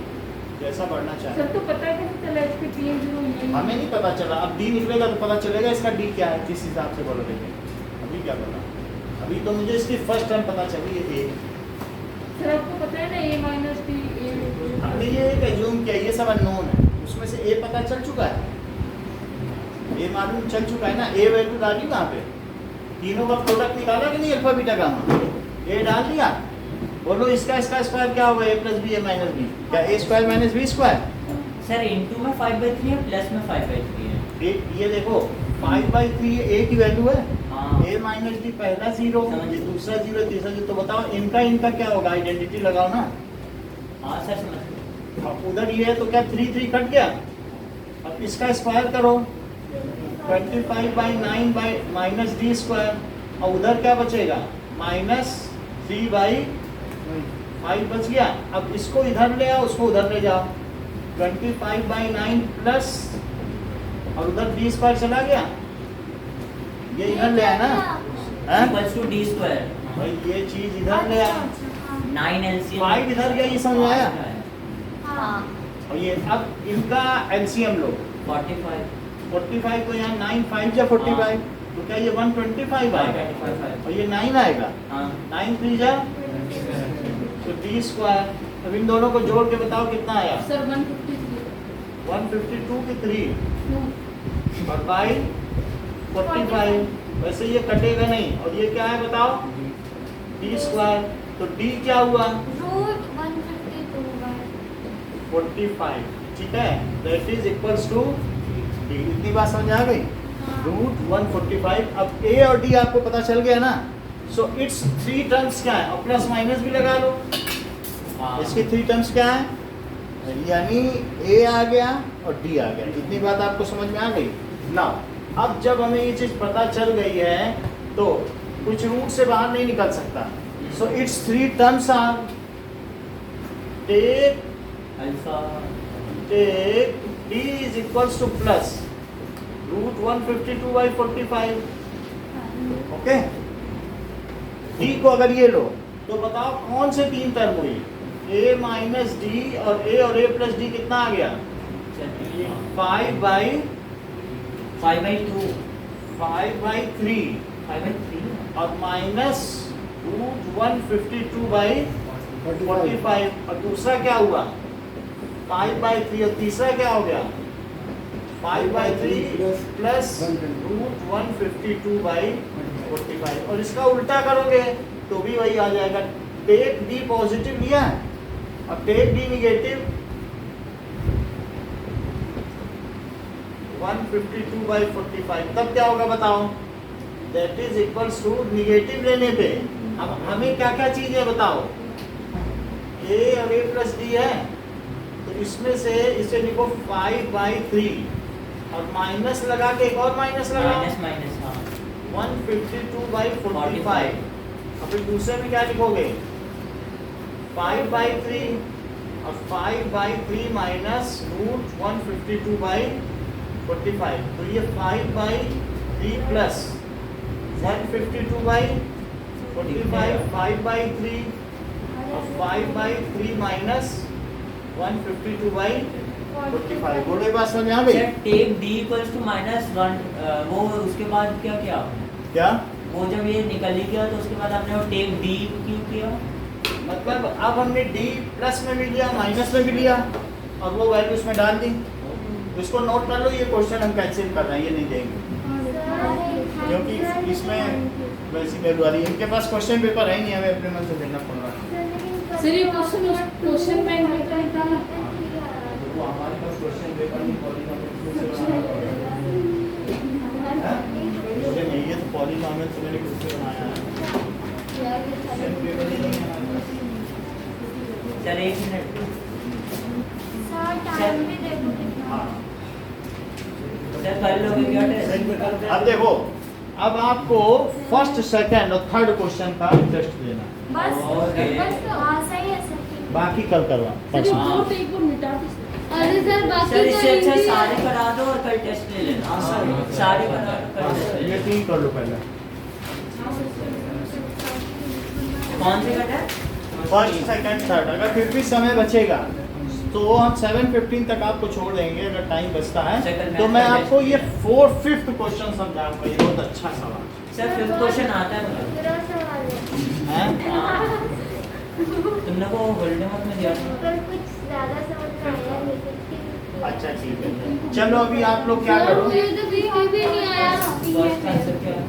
जैसा बढ़ना चाहे। सर तो पता कैसे चला इस पे 3 जीरो नहीं? हमें नहीं पता चला, अब डी निकलेगा तो पता चलेगा इसका डी क्या है, किस हिसाब से बोलोगे। अभी क्या पता, अभी तो मुझे इसकी फर्स्ट टाइम पता चली है ए। सर आपको पता है ना a माइनस डी हमने ये एक एज्यूम किया, ये सब अननोन है, उसमें से ए पता चल चुका है, ए मालूम चल चुका है ना। ए वैल्यू डाली कहाँ पे, तीनों का प्रोडक्ट निकाला कि नहीं अल्फा बीटा गामा, ए डाल दिया। बोलो इसका स्क्वायर क्या होगा? a plus B A minus B, क्या a square minus B square? Sir into में 5/3 है, प्लस में 5/3 है। ये देखो 5/3 a की वैल्यू है, हाँ a माइनस डी पहला जीरो, समझ ये दूसरा जीरो, तीसरा जीरो। तो बताओ इनका क्या होगा? आइडेंटिटी लगाओ ना। हाँ सर समझ। अब उधर ये है तो क्या 3 कट गया। अब इसका स्क्वायर करो, 25/9 माइनस डी स्क्वायर, और उधर क्या बचेगा, -3/5 बच गया। अब इसको इधर ले आओ, उसको उधर ले जाओ, 25/9 प्लस, और उधर d² चला गया, ये इधर ले आया ना, हैं? इक्वल्स टू डी स्क्वायर, भाई ये चीज इधर ले आया, 9 एलसीएम 5 इधर गया, ये समझ आया। हाँ और ये अब इनका एलसीएम लो, 45 45 को यहाँ 9 5 या 45, तो क्या ये 125 आएगा, 25 और ये 9 आएगा, हाँ 9 3 जा, तो d²। अब इन दोनों को जोड़ के बताओ कितना आया, सर 153 152 की 3 और बाई 45। वैसे ये कटेगा नहीं, और ये क्या है बताओ, d²। तो d क्या हुआ, रूट 152/45। 45, ठीक है, that is equals to d। इतनी बात समझ आ गई, √145। अब a और d आपको पता चल गया ना, सो इट्स 3 टर्म्स क्या है, और प्लस माइनस भी लगा लो, इसके 3 टर्म्स क्या है, यानी a आ गया और d आ गया। इतनी बात आपको समझ में आ गई ना। अब जब हमें ये चीज पता चल गई है तो कुछ रूट से बाहर नहीं निकल सकता, so it's 3 terms are take alpha d is equals to plus √152/45। Okay, d को अगर ये लो तो बताओ कौन से 3 टर्म हुई, a माइनस d और a प्लस d कितना आ गया, 5/3 5/3 और माइनस √152/45। और दूसरा क्या हुआ 5/3, और तीसरा क्या हो गया 5/3 प्लस √152/45। और इसका उल्टा करोगे तो भी वही आ जाएगा। टेक d पॉजिटिव लिया है और टेक d निगेटिव, 152/45, तब क्या होगा बताओ, that is equals to, negative लेने पे अब हमें क्या क्या चीज है बताओ, a और a प्लस d है, तो इसमें से इसे लिखो 5/3 और माइनस लगा के एक और माइनस लगा, माइनस हाँ 152/45। और फिर दूसरे में क्या लिखोगे 5/3 और 5/3 माइनस √152/45। तो ये 5/3 प्लस 152/45, 5/3 और 5/3 माइनस 152/45। बोले बात समझ आ गई, टेक डी इक्वल्स टू -1, वो उसके बाद क्या किया आपने? क्या वो जब ये निकल ही गया तो उसके बाद आपने वो टेक डी क्यों किया? मतलब अब हमने d प्लस में भी लिया, माइनस में भी लिया, और वो वैल्यू उसमें डाल दी। तो इसको नोट कर लो, ये क्वेश्चन हम कैंसिल कर रहे हैं, ये नहीं देंगे क्योंकि इसमें वैसी वैल्यू आ रही है। इनके पास क्वेश्चन पेपर है नहीं, हमें अपने मन से देना पड़ रहा है। सर ये क्वेश्चन बैंक में का निकाला, वो हमारे पास क्वेश्चन पेपर नहीं, नहीं ये तो पॉलीनॉमियल तो मैंने खुद से बनाया है, क्वेश्चन पेपर ही नहीं है हमारे पास। चल 1 मिनट सर टाइम भी देखो कितना। हाँ सर कर लोगे क्या टेस्ट? अब देखो, अब आपको फर्स्ट सेकंड और थर्ड क्वेश्चन का टेस्ट देना, बस ओके। बस हाँ सही है सर। बाकी कल करवा सर ये परसों। बोर्ड एक बार मिटा दो। अरे सर बाकी सर इससे अच्छा करेंगे। सारे करा दो और कल टेस्ट ले लेना। सारे करा दो कल टेस्ट ले ये लेना। 3 कर लो पहले, कौन से कटा है? First second third. अगर फिर भी समय बचेगा तो हम 7:15 तक आपको छोड़ देंगे, अगर टाइम बचता है Second तो match मैं का आपको ये 4th क्वेश्चन समझाऊंगा। ये बहुत अच्छा सवाल सर 5th क्वेश्चन आता है मुझे। मेरा सवाल है। है। तुमने वो होल्डेमॉक में दिया था। पर कुछ ज्यादा समझ में आया लेकिन अच्छा ठीक है, चलो अभी आप लोग क्या करो, मुझे तो बिल्कुल भी नहीं आया। फर्स्ट आंसर क्या है?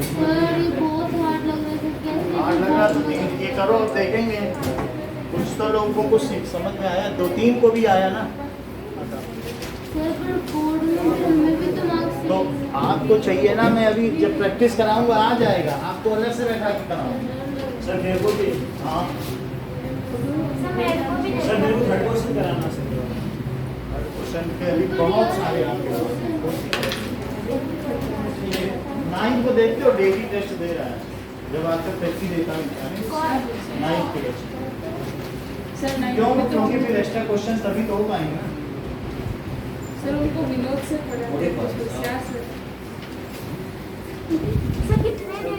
सर ये बहुत हार्ड लग रहा है सर, कैसे हार्ड लगा तो ये करो, देखेंगे कुछ तो लोगों को समझ में आया, 2-3 को भी आया ना। सर पर बोर्ड में हमें भी तो मार्क्स तो आपको चाहिए ना, मैं अभी जब प्रैक्टिस कराऊंगा आ जाएगा, आपको अलग से बैठा के कराऊंगा। सर मेरे को भी, हाँ सर मेरे को भी सर मेरे को थर्ड क्वेश्चन कराना सर, थर्ड क्वेश्चन के अभी बहुत सारे आपके 9 9th को देखते हो डेली टेस्ट दे रहा है, जब आपका टेस्ट ही देता हूँ 9th के टेस्ट। सर क्यों? क्योंकि फिर एक्स्ट्रा क्वेश्चन तभी तो हो पाएंगे ना। सर उनको विनोद से पढ़ा मुझे कौन सा? क्या सर? सर कितने दे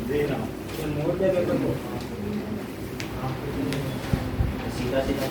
दे रहा हूँ। तो नोट दे पेपर को सीधा सीधा